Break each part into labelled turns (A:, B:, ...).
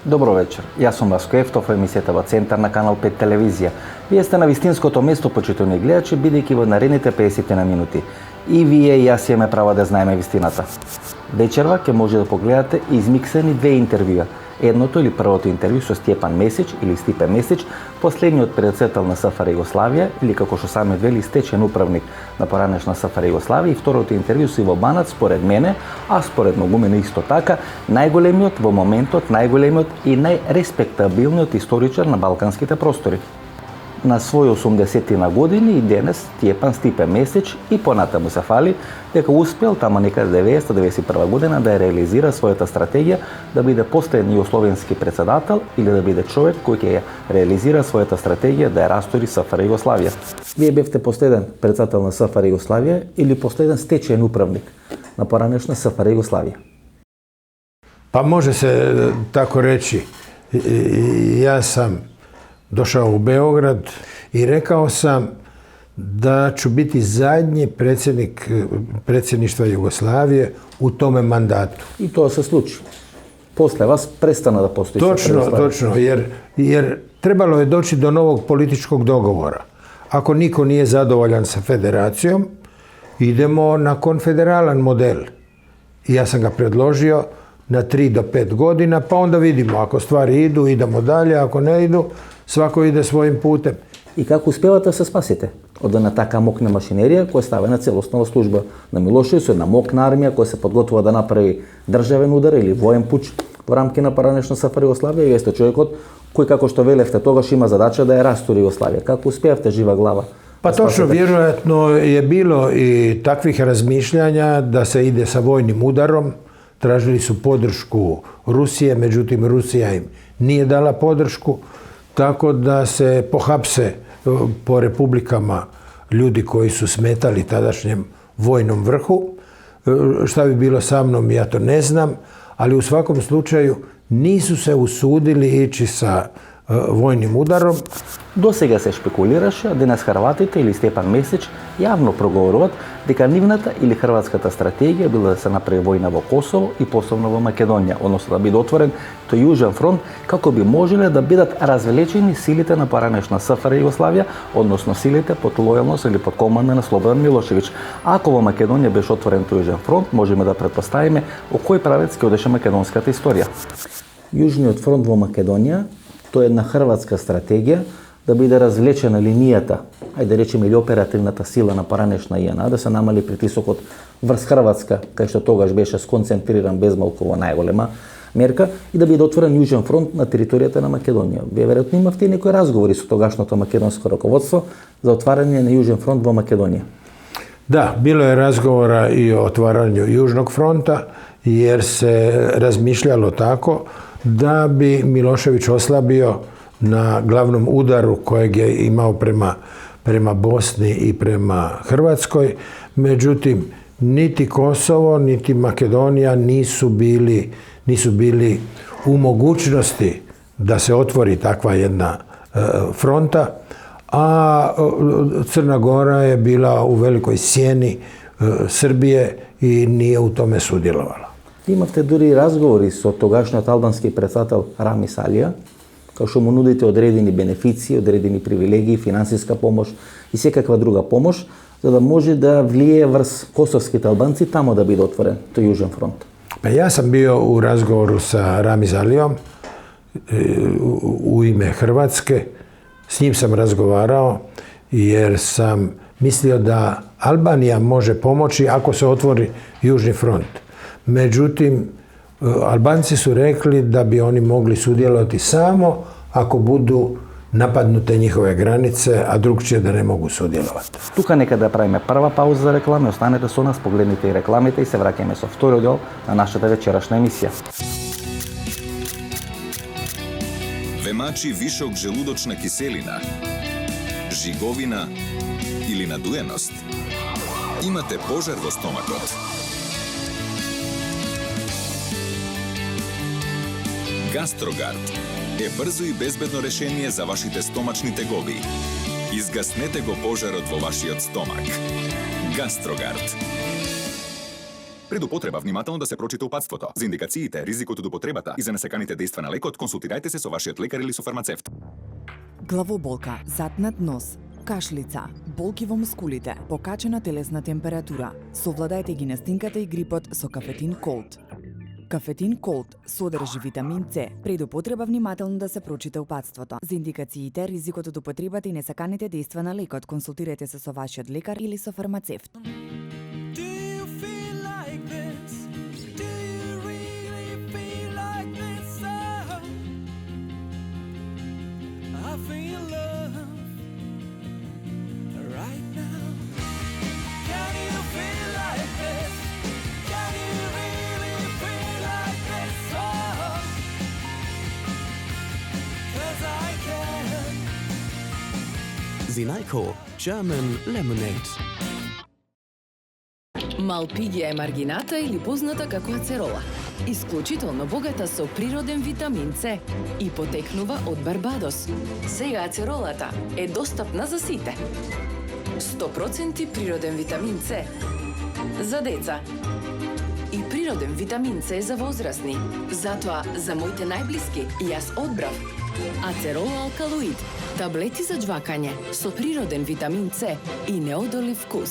A: Добро вечер. Јас сум Васко Ефтов, емисијата во Центар на Канал 5 телевизија. Вие сте на вистинското место, почитувани гледачи, бидејќи во наредните 50 на минути и вие и јас имаме право да знаеме вистината. Вечерва ќе може да погледате измиксани две интервјуа. Едното или првото интервју со Стјепан Месич или Стипе Месич, последниот председател на СФР Југославија или како што сами вели стечен управник на поранешна СФР Југославија, и второто интервју со Иво Банац, според мене, а според многумина исто така, најголемиот во моментот, најголемиот и најреспектабилниот историчар на балканските простори. На своји 80 години и денес Стјепан Стипе Месич и понатаму се фали дека успел тамо некаде 1991 година да ја реализира својата стратегија да биде последен југословенски председател или да биде човек кој ќе ја реализира својата стратегија да ја растори СФР Југославија. Вие бевте последен председател на СФР Југославија или последен стечаен управник на поранешна СФР Југославија?
B: Pa može se tako reći. Ja sam došao u Beograd i rekao sam da ću biti zadnji predsjednik predsjedništva Jugoslavije u tome mandatu.
A: I to se sluči. Posle vas prestana da postoji СФР Југославија.
B: Točno, jer trebalo je doći do novog političkog dogovora. Ako niko nije zadovoljan sa federacijom, idemo na konfederalan model. I ja sam ga predložio na 3 do 5 godina, pa onda vidimo, ako stvari idu, idemo dalje, ako ne idu, svako ide svojim putem.
A: И како успевате да се спасите од една така мокна машинерија која стави на целоснова служба на Милошевиќ, со една мокна армија која се подготвува да направи државен удар или воен пуч во рамки на поранешна СФР Југославија, и вие сте човекот кој, како што велевте тогаш, има задача да ја растори Југославија. Како успеавте жива глава?
B: Pa točno, vjerojatno je bilo i takvih razmišljanja da se ide sa vojnim udarom. Tražili su podršku Rusije, međutim Rusija im nije dala podršku, tako da se pohapse po republikama ljudi koji su smetali tadašnjem vojnom vrhu. Šta bi bilo sa mnom, ja to ne znam, ali u svakom slučaju nisu se usudili ići sa vojnim udarom.
A: До сега се шпекулираше, денес хрватите или Степан Месич јавно проговоруваат дека нивната или хрватската стратегија била да се направи војна во Косово и посебно во Македонија, односно да биде отворен тој јужен фронт, како би можеле да бидат развелечени силите на поранешна СФР Југославија, односно силите под лојалност или под команда на Слободан Милошевиќ. Ако во Македонија беше отворен тој јужен фронт, можеме да претпоставиме во кој правец ќе одеше македонската историја. Јужниот фронт во Македонија, тоа е една хрватска стратегија да биде развлечена линијата, ајде да речеме или оперативната сила на поранешна ЈНА, да се намали притисокот врз Хрватска, кај што тогаш беше сконцентриран безмалку во најголема мерка, и да биде отворен јужен фронт на територијата на Македонија. Вие веројатно имавте некои разговори со тогашното македонско раководство за отварање на јужен фронт во Македонија.
B: Da, bilo je razgovora i o otvaranju Južnog fronta, jer se razmišljalo tako da bi Milošević oslabio na glavnom udaru kojeg je imao prema Bosni i prema Hrvatskoj. Međutim, niti Kosovo, niti Makedonija nisu bili u mogućnosti da se otvori takva jedna fronta, a Crna Gora je bila u velikoj sjeni Srbije i nije u tome sudjelovala.
A: Имавте дури разговори со тогашниот албански председател Рамис Алија, кај што му нудите одредени бенефиции, одредени привилегии, финансиска помош и секаква друга помош, за да може да влие врз косовските албанци тамо да биде отворен тој јужен фронт.
B: Pa ja sam bio u razgovoru sa Ramiz Alijom u ime Hrvatske. S njim sam razgovarao jer sam mislio da Albanija može pomoći ako se otvori južni front. Međutim, Albanci su rekli da bi oni mogli sudjelovati samo ako budu napadnute njihove granice, a drugčije da ne mogu sudjelovati.
A: Тука нека да правиме прва пауза за реклами, останете со нас, погледнете и рекламите и се враќаме со вториот дел на нашата вечерашна емисија.
C: Ве вишок желудочна киселина, жиговина или надуеност? Имате пожар во стомакот? Гастрогард е брзо и безбедно решение за вашите стомачни тегови. Изгаснете го пожарот во вашиот стомак. Гастрогард. Пред употреба внимателно да се прочита упатството. За индикациите, ризикот од употребата и за несаканите дејства на лекот, консултирајте се со вашиот лекар или со фармацевт.
D: Главоболка, затнат нос, кашлица, болки во мускулите, покачена телесна температура. Совладајте ги настинката и грипот со Кафетин Колд. Кафетин Колд содржи витамин С. Пред употреба внимателно да се прочита упатството. За индикациите, ризикот од употребата и несаканите дејства на лекот, консултирајте се со вашиот лекар или со фармацевт.
E: Zinalco German Lemonade.
F: Малпигија е маргината или позната како ацерола. Исклучително богата со природен витамин С и потекнува од Барбадос. Сега ацеролата е достапна за сите. 100% природен витамин С за деца и природен витамин С за возрастни. Затоа за моите најблиски јас одбрав Ацерол алкалоид, таблети за џвакање со природен витамин С и неодолив вкус.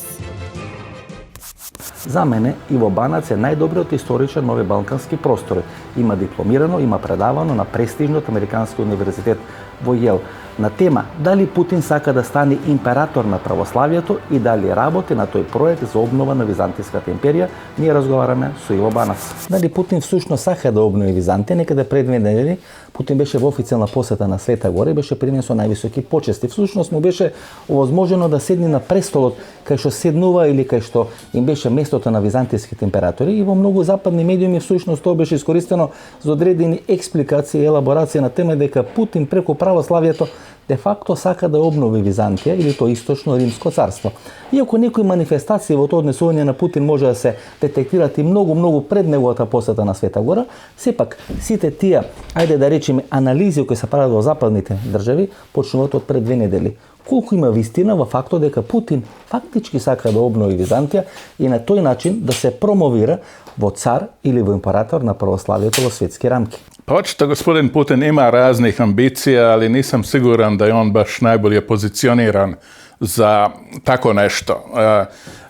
A: За мене Иво Банац е најдобриот историчар на овие балкански простори. Има дипломирано, има предавано на престижниот Американски универзитет во Јел на тема дали Путин сака да стане император на православието и дали работи на тој проект за обнова на Византиската империја. Ние разговараме со Иво Банац. Дали Путин всушност сака да обнови Византија? Некаде пред 2 недели Путин беше во официјална посета на Света Гора и беше примен со највисоки почести. Всушност му беше овозможено да седне на престолот кај што седнува или кај што им беше местото на византиските императори и во многу западни медиуми всушност тоа беше искористено за одредени експликации и елаборации на тема дека Путин преку православието де факто сака да обнови Византија или тоа источно римско царство. Иако некои манифестации во тоа однесување на Путин може да се детектират и многу пред неговата посета на Света Гора, сепак сите тие, ајде да речеме, анализи кои се прават во западните држави почнуваат од пред 2 недели. Колку има вистина во фактот дека Путин фактички сака да обнови Византија и на тој начин да се промовира во цар или во император на православието во светски рамки.
G: Pa očito gospodin Putin ima raznih ambicija, ali nisam siguran da je on baš najbolje pozicioniran za tako nešto.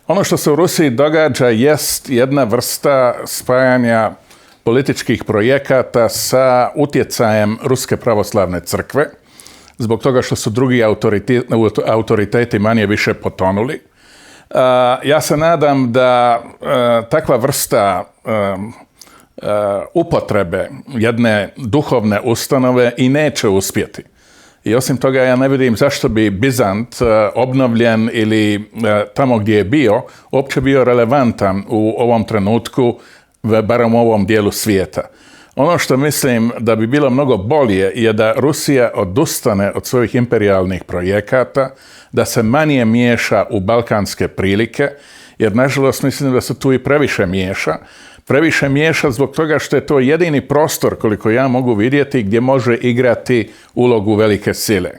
G: Ono što se u Rusiji događa jest jedna vrsta spajanja političkih projekata sa utjecajem Ruske pravoslavne crkve, zbog toga što su drugi autoriteti manje više potonuli. Ja se nadam da takva vrsta upotrebe jedne duhovne ustanove i neće uspjeti. I osim toga ja ne vidim zašto bi Bizant obnovljen ili tamo gdje je bio uopće bio relevantan u ovom trenutku, barem u ovom dijelu svijeta. Ono što mislim da bi bilo mnogo bolje je da Rusija odustane od svojih imperijalnih projekata, da se manje miješa u balkanske prilike, jer nažalost mislim da se tu i previše miješa. Previše miješa zbog toga što je to jedini prostor, koliko ja mogu vidjeti, gdje može igrati ulogu velike sile.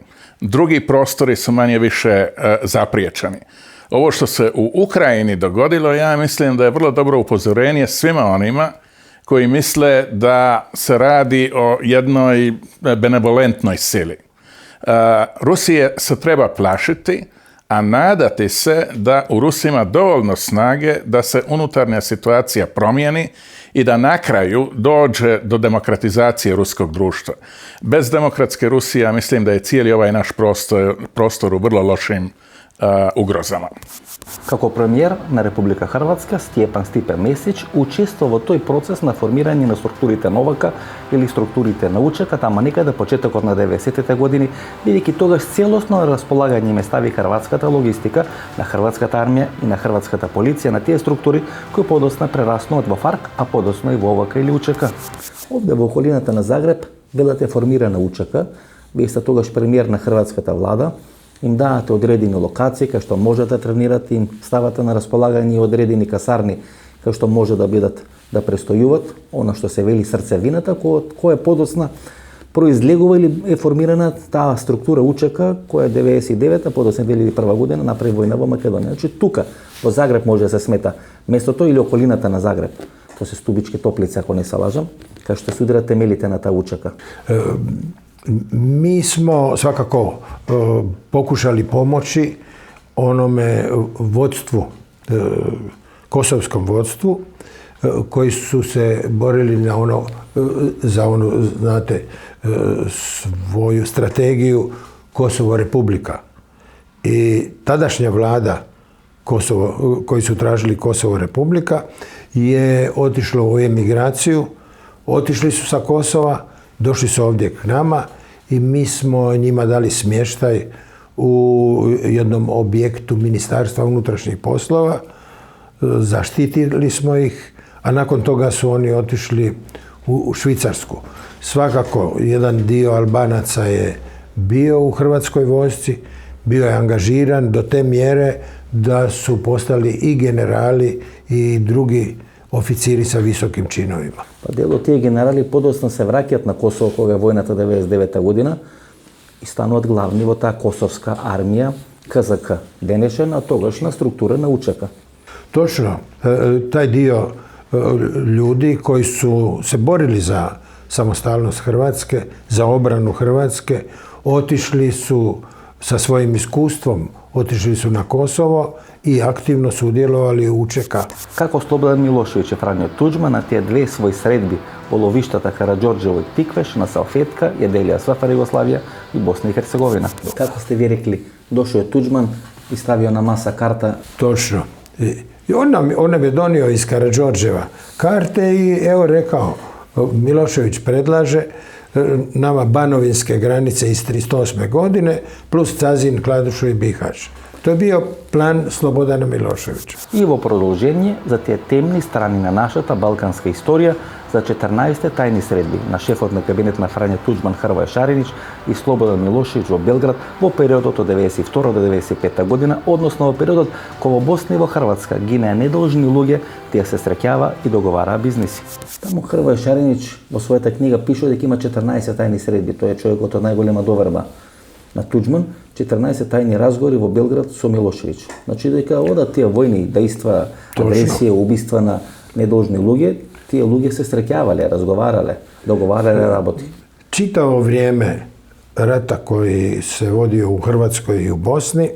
G: Drugi prostori su manje više zapriječeni. Ovo što se u Ukrajini dogodilo, ja mislim da je vrlo dobro upozorenje svima onima koji misle da se radi o jednoj benevolentnoj sili. Rusije se treba plašiti, a nadati se da u Rusiji ima dovoljno snage da se unutarnja situacija promijeni i da na kraju dođe do demokratizacije ruskog društva. Bez demokratske Rusije, ja mislim da je cijeli ovaj naš prostor u vrlo lošim ugrozama.
A: Како премиер на Република Хрватска, Стјепан Стипе Месич учествува во тој процес на формирање на структурите на ОВК или структурите на УЧК, тама некаде почетокот на 90-те години, бидејќи тогаш целосно на располагање им стави хрватската логистика на хрватската армија и на хрватската полиција на тие структури кои подоцна прераснуваат во ФАРК, а подоцна и во ОВК или УЧК. Овде во околината на Загреб велате формирана УЧК, вие сте тогаш премиер на хрватската влада, им давате одредени локации кај што може да тренират, им ставате на располагање одредени касарни кај што може да бидат да престојуват, она што се вели срцевината која е подоцна произлегува или е формирана таа структура УЧК која е 99-та, подоцна 2001 година направи војна во Македонија. Значи тука Во Загреб може да се смета местото или околината на Загреб. То се Стубички топлице, ако не се лажам, кај што се удира темелите на таа учека.
B: Mi smo svakako pokušali pomoći onome vodstvu, kosovskom vodstvu, koji su se borili za onu, znate, svoju strategiju Kosovo Republika. I tadašnja vlada koji su tražili Kosovo Republika je otišlo u emigraciju, otišli su sa Kosova, došli su ovdje k nama i mi smo njima dali smještaj u jednom objektu Ministarstva unutrašnjih poslova, zaštitili smo ih, a nakon toga su oni otišli u Švicarsku. Svakako, jedan dio Albanaca je bio u Hrvatskoj vojsci, bio je angažiran do te mjere da su postali i generali i drugi oficiri sa visokim činovima.
A: Па дел од тие генерали подоцна се враќаат на Косово кога е војната 99 година и стануваат главни во таа косовска армија КЗК, денешна тогашна структура на УЧК.
B: Točno, taj dio ljudi koji su se borili za samostalnost Hrvatske, za obranu Hrvatske, otišli su sa svojim iskustvom, otišli su na Kosovo i aktivno sudjelovali u УЧК.
A: Како Слободан Милошевиќ и Фрањо Туџман на тие две своји средби во ловиштата Караџорџево и Тиквеш на салфетка ја делија СФР Југославија и Босна и Херцеговина. Како сте ви рекли, дошao je Tuđman i stavio na masa karta.
B: Točno. I on nam je donio iz Karađorđeva karte i evo rekao, Milošević predlaže nama banovinske granice iz 1938. godine plus Cazin, Kladušu i Bihać. To je bio plan Slobodana Miloševića.
A: И во продолжение за тие темни страни на нашата балканска историја за 14 тајни средби на шефот на кабинет на Фрањо Туđman, Hrvoje Šarinić и Слободан Милошевиć во Белград во периодот од 92 до 95 година, односно во периодот кога во Босна и во Хрватска гинеа недолжни луѓе, тие се среќава и договараа бизниси. Таму Hrvoje Šarinić во својата книга пишува дека има 14 тајни средби, тој е човекот од најголема доверба на Туđman, 14 тајни разговори во Белград со Милошевиć. Значи дека одат тие војни дејства, агресија, убиства на недолжни луѓе, тие луѓе се среќавале, разговарале, договарале работи.
B: Čitavo vrijeme rata koji se vodio u Hrvatskoj i u Bosni,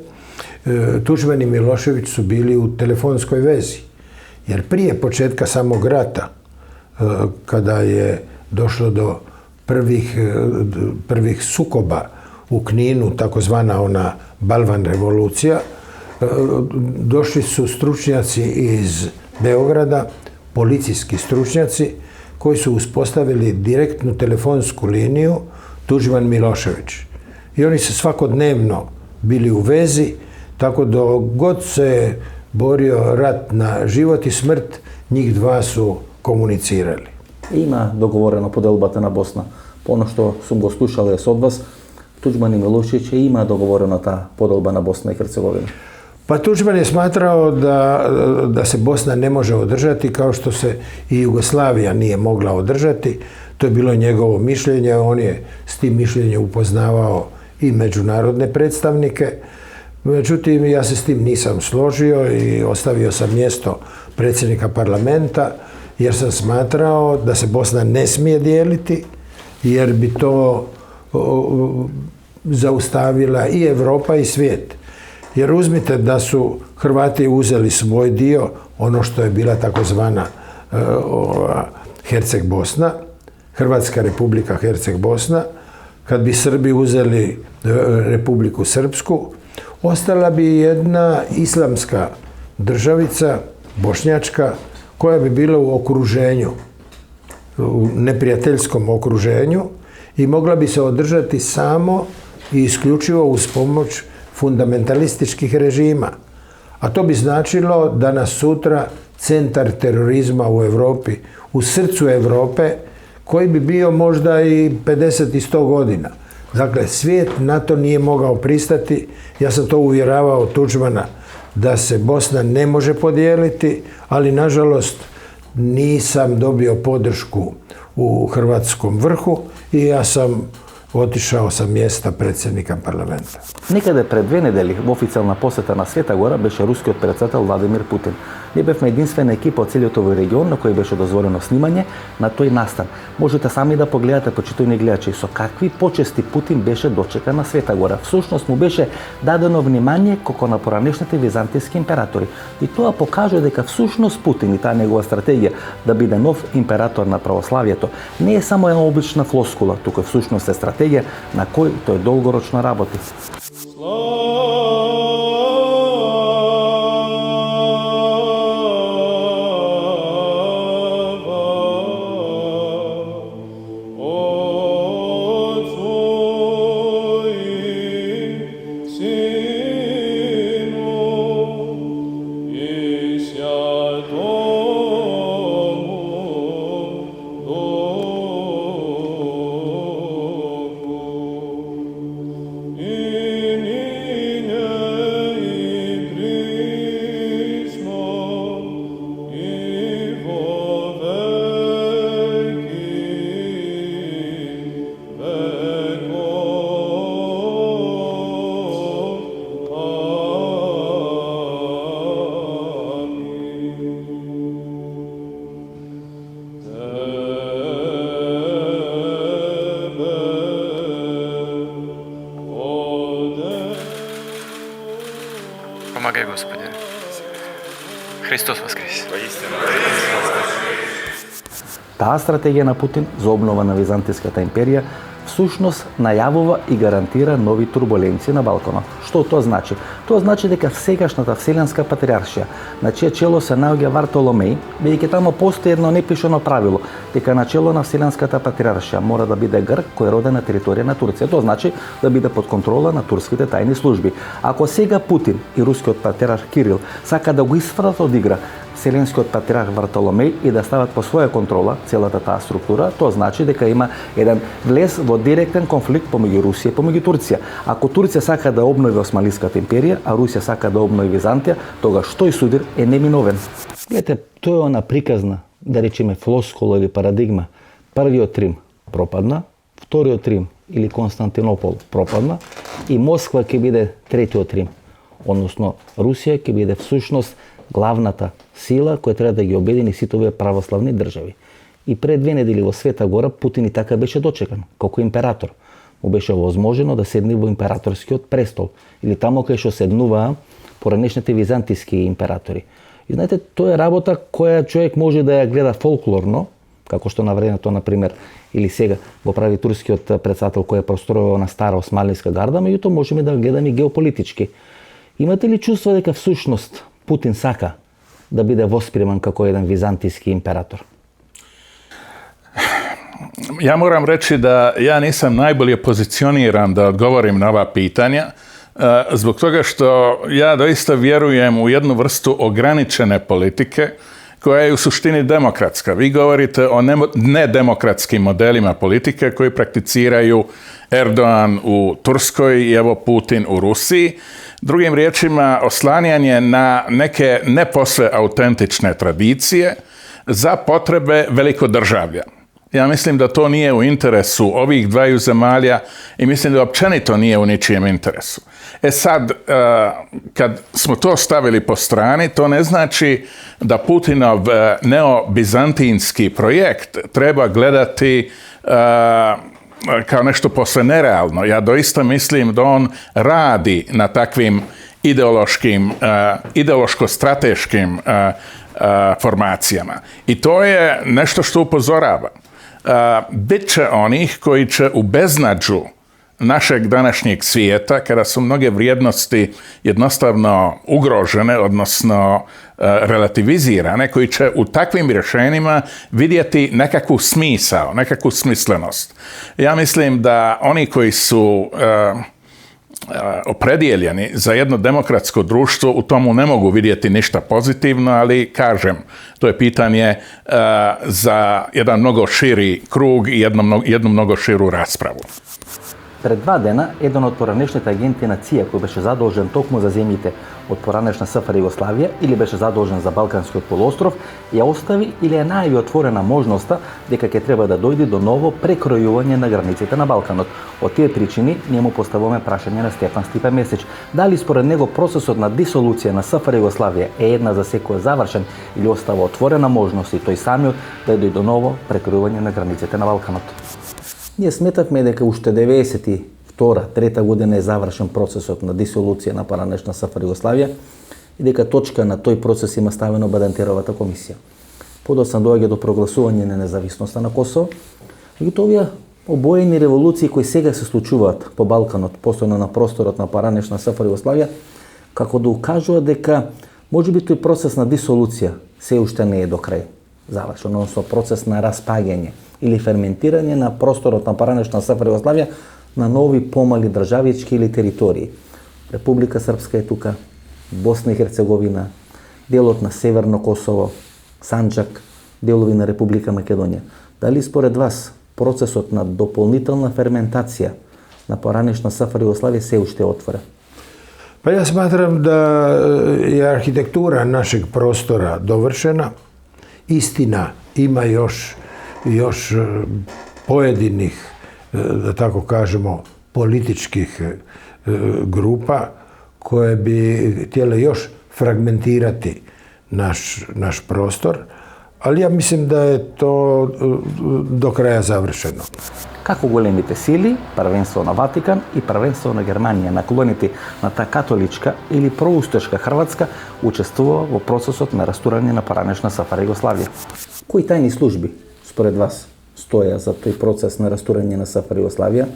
B: Tuđman i Milošević su bili u telefonskoj vezi. Jer prije početka samog rata, kada je došlo do prvih sukoba u Kninu, takozvana ona Balvan revolucija, došli su stručnjaci iz Beograda, policijski stručnjaci, koji su uspostavili direktnu telefonsku liniju Tuđman Milošević. I oni su svakodnevno bili u vezi, tako dok god se borio rat na život i smrt, njih dva su komunicirali.
A: Има договорено поделбата на Босна. По оно што сум го слушал од вас, Tuđman i Milošević ima dogovorena ta podelba na Bosna i Hercegovina.
B: Pa Tuđman je smatrao da se Bosna ne može održati kao što se i Jugoslavija nije mogla održati. To je bilo njegovo mišljenje. On je s tim mišljenjem upoznavao i međunarodne predstavnike. Međutim, ja se s tim nisam složio i ostavio sam mjesto predsjednika parlamenta jer sam smatrao da se Bosna ne smije dijeliti jer bi to zaustavila i Europa i svijet. Jer uzmite da su Hrvati uzeli svoj dio, ono što je bila takozvana Herceg Bosna, Hrvatska republika Herceg Bosna, kad bi Srbi uzeli Republiku Srpsku, ostala bi jedna islamska državica, bošnjačka, koja bi bila u okruženju, u neprijateljskom okruženju i mogla bi se održati samo i isključivo uz pomoć fundamentalističkih režima. A to bi značilo danas sutra centar terorizma u Europi, u srcu Europe, koji bi bio možda i 50 i 100 godina. Dakle, svijet na to nije mogao pristati. Ja sam to uvjeravao Tuđmana da se Bosna ne može podijeliti, ali nažalost nisam dobio podršku u hrvatskom vrhu i ja sam otišao sa mjesta predsjednika parlamenta.
A: Некаде пред 2 недели во официјална посета на Света Гора беше рускиот председател Владимир Путин. Ние бевме единствена екипа од целиот овој регион на кој беше дозволено снимање на тој настан. Можете сами да погледате, почитувани гледачи, со какви почести Путин беше дочекан на Света Гора. Всушност му беше дадено внимание како на поранешните византијски императори. И тоа покажува дека всушност Путин и таа негова стратегија да биде нов император на православието не е само една обична флоскула, туку е всушност е стратегија на кој тој долгорочно работи.
H: Помагай, Господи. Христос воскресе.
A: Таа стратегија на Путин за обнова на Византиската империја всушност најавува и гарантира нови турбуленции на Балканот. Што тоа значи? Тоа значи дека сегашната Вселенска патриаршија, на чие чело се наоѓа Вартоломеј, бидејќи тамо постои едно непишано правило, дека на чело на Вселенската патриаршија мора да биде грк кој е роден на територија на Турција. Тоа значи да биде под контрола на турските тајни служби. Ако сега Путин и рускиот патриарх Кирил сака да го исфрлат од игра Вселенскиот патриарх Вартоломеј и да стават по своја контрола целата таа структура, тоа значи дека има еден влез во директен конфликт помеѓу Русија и помеѓу Турција. Ако Турција сака да обнови Османлиската империја, а Русија сака да обнови Византија, тогаш тој судир е неминовен. Гледате, тоа е она приказна, да речеме флоскула или парадигма. Првиот Рим пропадна, вториот Рим или Константинопол пропадна и Москва ќе биде третиот Рим. Односно, Русија ќе биде всушност главната сила која треба да ги обедини сите овие православни држави. И пред 2 недели во Света Гора Путин и така беше дочекан, како император. Му беше возможено да седне во императорскиот престол, или тамо кај што седнуваа поранешните византиски императори. И знаете, тоа е работа која човек може да ја гледа фолклорно, како што на времето, например, или сега го прави турскиот председател кој е простројувал на стара османлиска гарда, меѓутоа можеме да гледаме и геополитички. Имате ли чувство дека всушност Путин сака да биде восприман како еден византијски император?
G: Ja moram reći da ja nisam najbolje pozicioniran da odgovorim na ova pitanja, zbog toga što ja doista vjerujem u jednu vrstu ograničene politike koja je u suštini demokratska. Vi govorite o nedemokratskim modelima politike koji prakticiraju Erdogan u Turskoj i evo Putin u Rusiji. Drugim riječima, oslanjanje na neke ne posve autentične tradicije za potrebe velikodržavlja. Ja mislim da to nije u interesu ovih dvaju zemalja i mislim da općenito nije u ničijem interesu. E sad, kad smo to stavili po strani, to ne znači da Putinov neobizantinski projekt treba gledati kao nešto posve nerealno. Ja doista mislim da on radi na takvim ideološko-strateškim formacijama. I to je nešto što upozorava. Bit će onih koji će u beznađu našeg današnjeg svijeta, kada su mnoge vrijednosti jednostavno ugrožene, odnosno relativizirane, koji će u takvim rješenjima vidjeti nekakvu smisao, nekakvu smislenost. Ja mislim da oni koji su opredijeljeni za jedno demokratsko društvo u tomu ne mogu vidjeti ništa pozitivno, ali kažem, to je pitanje za jedan mnogo širi krug i jednu mnogo širu raspravu.
A: Пред 2 дена, еден од поранешните агенти на ЦИА, кој беше задолжен токму за земјите од поранешна СФР Југославија или беше задолжен за Балканскиот полуостров, ја остави или ја најави отворена можноста дека ќе треба да дојде до ново прекројување на границите на Балканот. Од тие причини ние му поставуваме прашање на Стефан Стипе Месич. Дали според него процесот на дисолуција на СФР Југославија е една за секој завршен или остава отворена можност и тој самиот да дојде до ново прекројување на границите на Балканот? Ние сметавме дека уште 92-3 година е завршен процесот на дисолуција на поранешна СФР Југославија и дека точка на тој процес има ставено Бадентеровата комисија. Подоцна доаѓа до прогласување на независноста на Косово, меѓутоа овие обоени револуции кои сега се случуваат по Балканот, посебно на просторот на поранешна СФР Југославија, како да укажува дека можеби тој процес на дисолуција се уште не е до крај завршен, односно процес на распаѓање или ферментирање на просторот на поранешна СФР Југославија на нови помали државички или територии. Република Српска е тука, Босна и Херцеговина, делот на Северно Косово, Санџак, делови на Република Македонија. Дали според вас процесот на дополнителна ферментација на поранешна СФР Југославија се уште отворен?
B: Pa ja smatram da je arhitektura našeg prostora dovršena. Istina, ima još pojedinih, da tako kažemo, političkih grupa koje bi htjele još fragmentirati naš prostor, ali ja mislim da je to do kraja završeno.
A: Како големите сили, првенство на Ватикан и првенство на Германија, наклонети на таа католичка или проустешка Хрватска, учествува во процесот на растурање на поранешна СФР Југославија. Кои тајни служби, според вас, стоја за тој процес на растурање на СФР Југославија?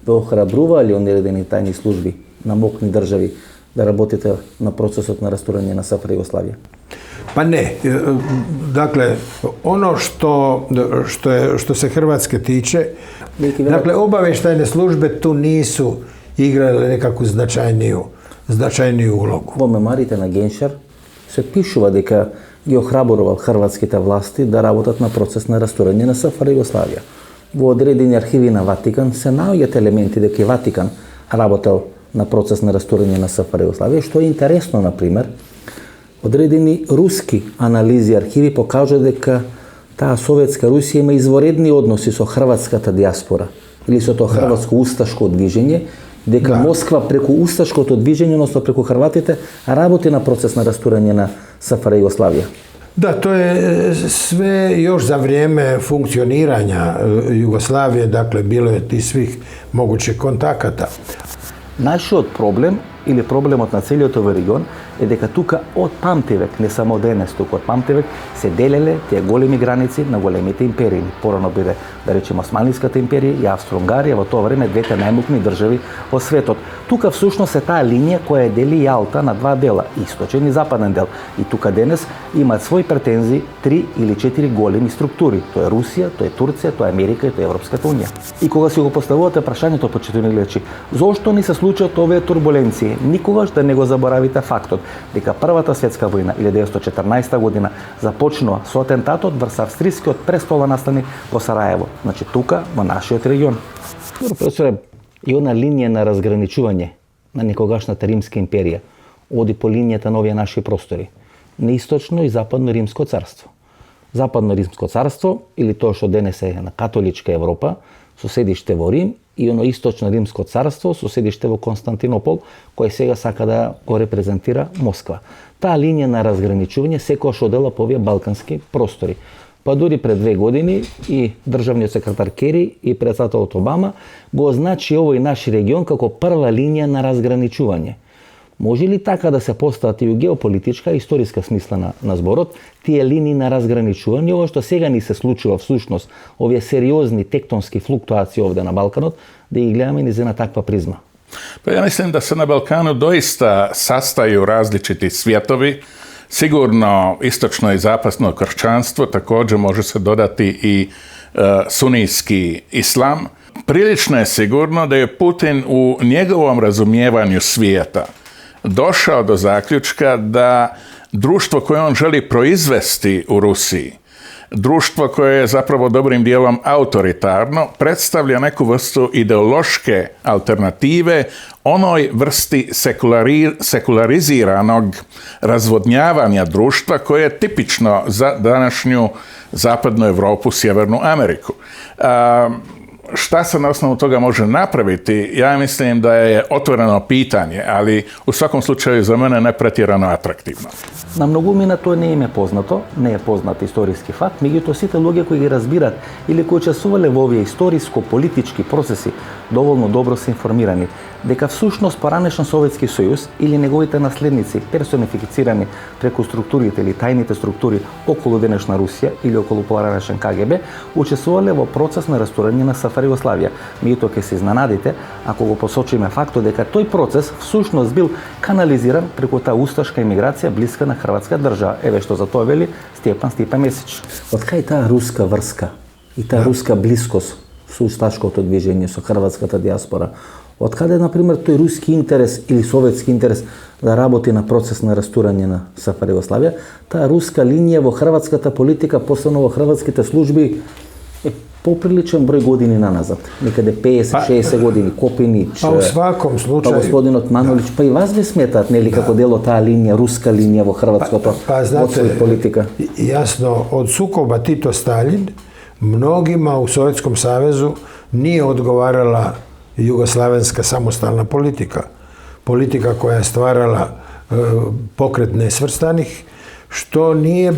A: Ве охрабрува ли одредени тајни служби на мокни држави да работите на процесот на растурање на СФР Југославија?
B: Pa ne. Dakle, ono što se Hrvatske tiče, dakle, obavještajne službe tu nisu igrale nekakvu značajniju ulogu.
A: Во мемоарите на Геншер се пишува дека ги охрабрувал хрватските власти да работат на процес на растурање на СФР Југославија. Во одредени архиви на Ватикан се наоѓаат елементи дека и Ватикан работел на процес на растурање на СФР Југославија, што е интересно, например. Одредени руски анализи архиви покажуваат дека таа советска Русија има изворедни односи со хрватската диаспора или со тоа хрватско усташко движење, дека Москва преку усташкото движење, односно преку хрватите, работи на процес на растурање на СФР Југославија.
B: Da, to je sve još za vrijeme funkcioniranja Jugoslavije, dakle, bilo je ti svih mogućih kontakata.
A: Нашиот проблем или проблемот на целиот овој регион е дека тука од памтивек, не само денес, тука од памтивек се делеле тие големи граници на големите империи. Порано биде, да речеме, Османлиската империја и Австро-Унгарија, во тоа време двете најмокни држави во светот. Тука всушност е таа линија која дели Јалта на два дела, источен и западен дел. И тука денес имаат своји претензии 3 или 4 големи структури. Тоа е Русија, тоа е Турција, тоа е Америка и тоа е Европската унија. И кога си го поставувате прашањето, почитувани гледачи, зошто ни се случат овие турбуленции? Никогаш да не го заборавите фактот дека Првата светска војна 1914 година започнува со атентатот врз австрискиот престолонаследник во Сараево, значи тука во нашиот регион. Професоре, и она линија на разграничување на некогашната Римска империја оди по линијата на овие наши простори, на источно и западно Римско царство. Западно Римско царство, или тоа што денес е на католичка Европа, со седиште во Рим, и оно источно Римско царство со седиште во Константинопол, кој сега сака да го репрезентира Москва. Таа линија на разграничување секогаш одела по овие балкански простори. Па дури пред 2 години и државниот секретар Кери и председателот Обама го означи овој наш регион како прва линија на разграничување. Може ли така да се постават и у геополитичка и историска смисла на зборот тие линии на разграничување, ова што сега ни се случува всушност, овие сериозни тектонски флуктуации овде на Балканот, да ги гледаме низ една таква призма?
G: Pa ja mislim da se na Balkanu doista sastaju različiti svjetovi. Sigurno istočno i zapadno kršćanstvo, također može se dodati i sunijski islam. Prilično je sigurno da je Putin u njegovom razumijevanju svijeta došao do zaključka da društvo koje on želi proizvesti u Rusiji društvo koje je zapravo dobrim dijelom autoritarno, predstavlja neku vrstu ideološke alternative onoj vrsti sekulariziranog razvodnjavanja društva koje je tipično za današnju zapadnu Europu, Sjevernu Ameriku. Šta se na osnovu toga može napraviti? Ja mislim da je otvoreno pitanje, ali u svakom slučaju za mene ne pretjerano atraktivno.
A: На многумина тоа не им е познато, не е познат историски факт, меѓутоа сите луѓе кои ги разбират или кои учествувале во овие историско-политички процеси доволно добро се информирани дека всушност поранешен Советски сојуз или неговите наследници персонифицирани преку структурите или тајните структури околу денешна Русија или околу поранешен КГБ учествувале во процес на ресторање на СФР Југославија. Меѓутоа ќе се изненадите ако го посочиме фактот дека тој процес всушност бил канализиран преку таа усташка емиграција блиска на Хрватска држава. Еве што за тоа вели Стјепан Стипе Месич. Од кај таа руска врска и таа руска блискост со усташкото движење, со хрватската диаспора? Од каде, например, тој руски интерес или советски интерес да работи на процес на растурање на СФР Југославија? Таа руска линија во хрватската политика, посебно во хрватските служби, е поприличен број години наназад. Некаде 50-60 години. Копинич,
B: у сваком случају,
A: господинот Манолич, па и вас ви сметаат, нели, како дел од таа линија, руска линија во хрватското водство и политика?
B: Jasno, od sukoba Tito-Stalin mnogima u Sovjetskom savezu nije odgovarala jugoslavenska samostalna politika. Politika koja je stvarala pokret nesvrstanih, što nije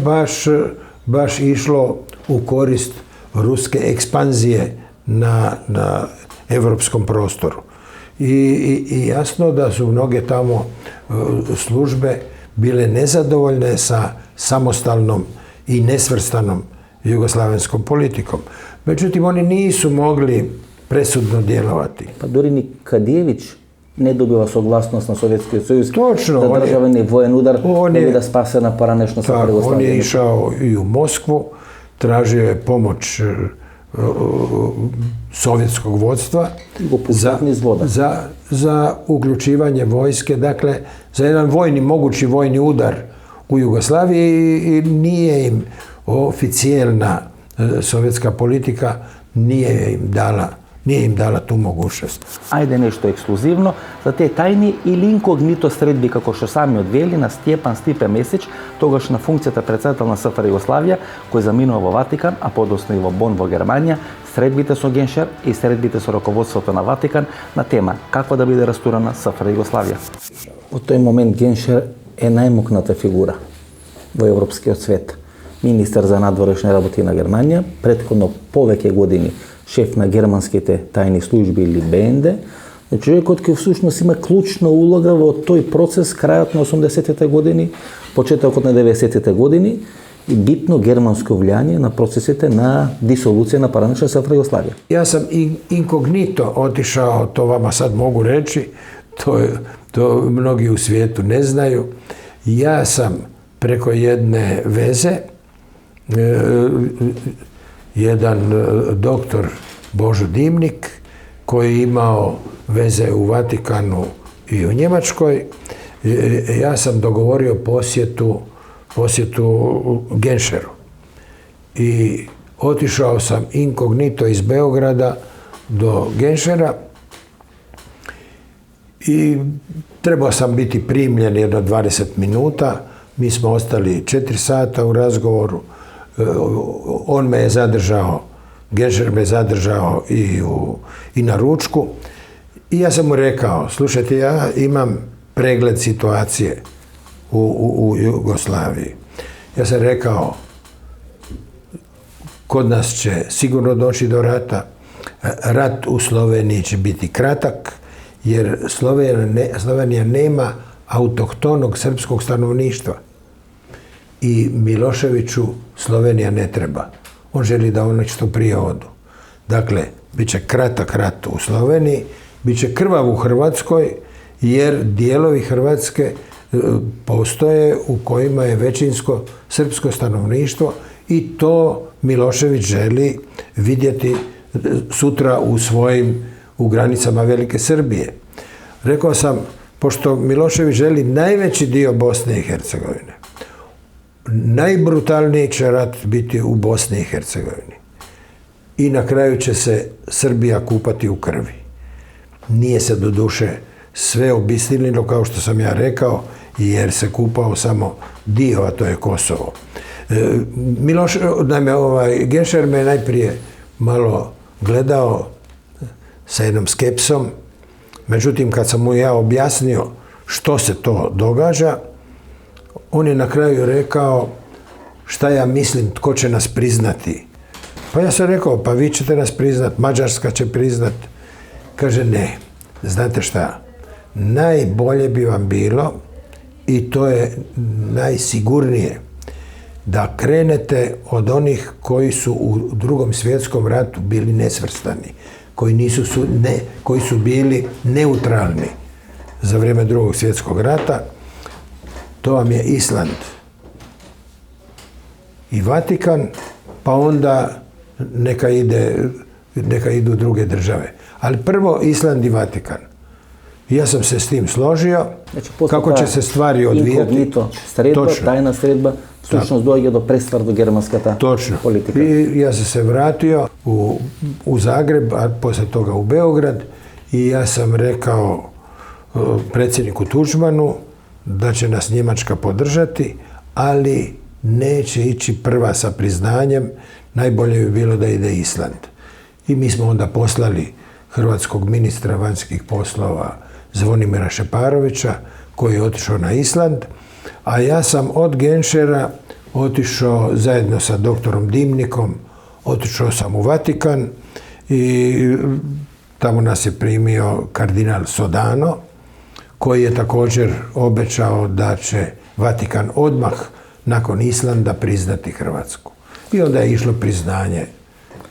B: baš išlo u korist ruske ekspanzije na evropskom prostoru. I jasno da su mnoge tamo službe bile nezadovoljne sa samostalnom i nesvrstanom jugoslavenskom politikom. Međutim, oni nisu mogli presudno djelovati.
A: Pa dori ni Kadijević ne dobiva soglasnost na Sovjetski soјuz
B: Točno,
A: da državni vojen udar ne bi da spase na paranešno sa Jugoslavijom.
B: On je išao i u Moskvu, tražio je pomoć sovjetskog vodstva za uključivanje vojske, dakle za jedan mogući vojni udar u Jugoslaviji i nije im oficijelna sovjetska politika nije im dala tu mogućnost.
A: Ajde nešto ekskluzivno, za te tajni ili inkognito sredbi, како што сами одвели на Стјепан Стипе Месич, тогаш на функцијата председател на СФР Југославија, кој заминува во Ватикан, а подосно и во Бон во Германија, средбите со Геншер и средбите со раководството на Ватикан на тема како да биде растурана СФР Југославија. Во тој момент Геншер е најмокната фигура во европскиот свет. Министар за надворешни работи на Германија, претходно повеќе години шеф на германските тајни служби или БНД, човекот кој всушност има клучна улога во тој процес крајот на 80-те години, почетокот на 90-те години и битно германско влијание на процесите на дисолуција на поранешна СФР Југославија.
B: Ja sam inkognito otišao, to vama sad mogu reći, to mnogi u svijetu ne znaju. Ja sam preko jedne veze, jedan doktor Božo Dimnik, koji je imao veze u Vatikanu i u Njemačkoj, ja sam dogovorio posjetu Genšeru. I otišao sam inkognito iz Beograda do Genšera i trebao sam biti primljen jedno 20 minuta. Mi smo ostali 4 sata u razgovoru. On me je zadržao, Genšer me je zadržao i na ručku. I ja sam mu rekao, slušajte, ja imam pregled situacije u Jugoslaviji. Ja sam rekao, kod nas će sigurno doći do rata. Rat u Sloveniji će biti kratak, jer Slovenija nema autohtonog srpskog stanovništva. I Miloševiću Slovenija ne treba. On želi da oni što prije odu. Dakle, bit će kratak rat u Sloveniji, bit će krvav u Hrvatskoj, jer dijelovi Hrvatske postoje u kojima je većinsko srpsko stanovništvo i to Milošević želi vidjeti sutra u granicama Velike Srbije. Rekao sam, pošto Milošević želi najveći dio Bosne i Hercegovine, najbrutalniji će rat biti u Bosni i Hercegovini. I na kraju će se Srbija kupati u krvi. Nije se doduše sve obistinilo, kao što sam ja rekao, jer se kupao samo dio, a to je Kosovo. Genšer me najprije malo gledao sa jednom skepsom, međutim kad sam mu ja objasnio što se to događa, on je na kraju rekao šta ja mislim, tko će nas priznati. Pa ja sam rekao, pa vi ćete nas priznat, Mađarska će priznat. Kaže, ne, znate šta, najbolje bi vam bilo, i to je najsigurnije, da krenete od onih koji su u Drugom svjetskom ratu bili nesvrstani, koji su bili neutralni za vrijeme Drugog svjetskog rata. To vam je Island i Vatikan, pa onda neka idu druge države. Ali prvo Island i Vatikan. Ja sam se s tim složio,
A: Znači,
B: kako će se stvari odvijati.
A: Inkognito sredba,
B: Točno.
A: tajna sredba, slučnost dođe do prestvardu germanskata politika.
B: I ja sam se vratio u Zagreb, a poslije toga u Beograd, i ja sam rekao predsjedniku Tuđmanu da će nas Njemačka podržati, ali neće ići prva sa priznanjem, najbolje bi bilo da ide Island. I mi smo onda poslali hrvatskog ministra vanjskih poslova Zvonimira Šeparovića, koji je otišao na Island, a ja sam od Genšera otišao zajedno sa doktorom Dimnikom, otišao sam u Vatikan i tamo nas je primio kardinal Sodano, koji je također obećao da će Vatikan odmah nakon Islanda priznati Hrvatsku. I onda je išlo priznanje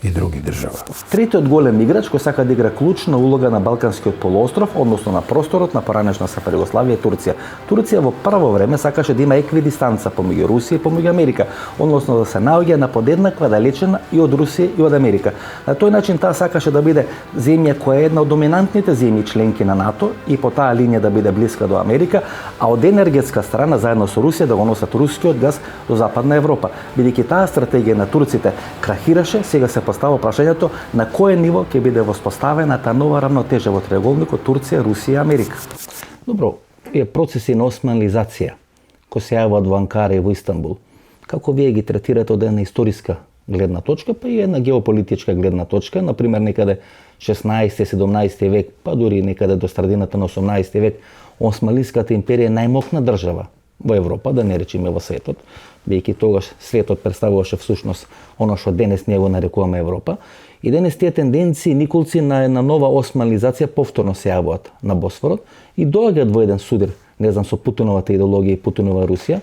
B: i drugih država.
A: Третиот голем играч кој сака да игра клучна улога на Балканскиот полуостров, односно на просторот на поранешна СФР Југославија, Турција. Турција во прво време сакаше да има еквидистанца помеѓу Русија и помеѓу Америка, односно да се наоѓа на подеднаква далечина и од Русија и од Америка. На тој начин таа сакаше да биде земја која е една од доминантните земји членки на НАТО и по таа линија да биде блиска до Америка, а од енергетска страна заедно со Русија да го носат рускиот газ до Западна Европа. Бидејќи таа стратегија на турците крахираше, сега се поставува прашањето на кое ниво ќе биде воспоставена таа нова рамнотежа во триаголникот Турција, Русија и Америка. Добро, тие процеси на османлизација кои се јавуваат во Анкара и во Истанбул, како вие ги третирате од една историска гледна точка, па и една геополитичка гледна точка, например некаде 16-17 век, па дури некаде до средината на 18 век, Османлиската империја е најмокна држава во Европа, да не речеме во светот, бидејќи тогаш светот представуваше всушност оно што денес ние го нарекуваме Европа. И денес тие тенденции, николци на една нова османлизација повторно се јавуваат на Босфорот и доаѓаат во еден судир, не знам, со Путиновата идеологија и Путинова Русија.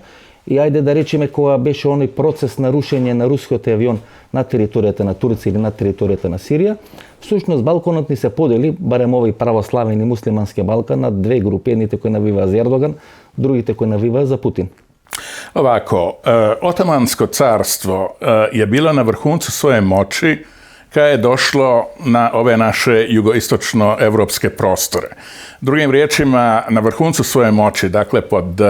A: И ајде да речеме кога беше оној процес на рушење на рускиот авион на територијата на Турција или на територијата на Сирија, всушност Балканот ни се подели, барем овој православен и муслимански Балкан, на две групи, едните кои навиваа за Ердоган, другите кои навиваа за Путин.
G: Ovako, Otomansko carstvo je bilo na vrhuncu svoje moći kad je došlo na ove naše jugoistočno-evropske prostore. Drugim riječima, na vrhuncu svoje moći, dakle pod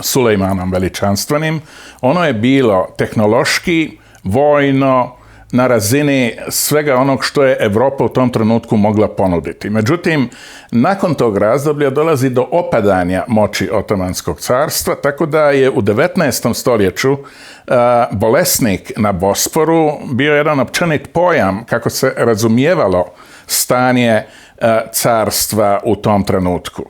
G: Sulejmanom Veličanstvenim, ono je bilo tehnološki, vojno, na razini svega onog što je Evropa u tom trenutku mogla ponuditi. Međutim, nakon tog razdoblja dolazi do opadanja moći Otomanskog carstva, tako da je u 19. stoljeću bolesnik na Bosporu bio jedan općenit pojam kako se razumijevalo stanje carstva u tom trenutku.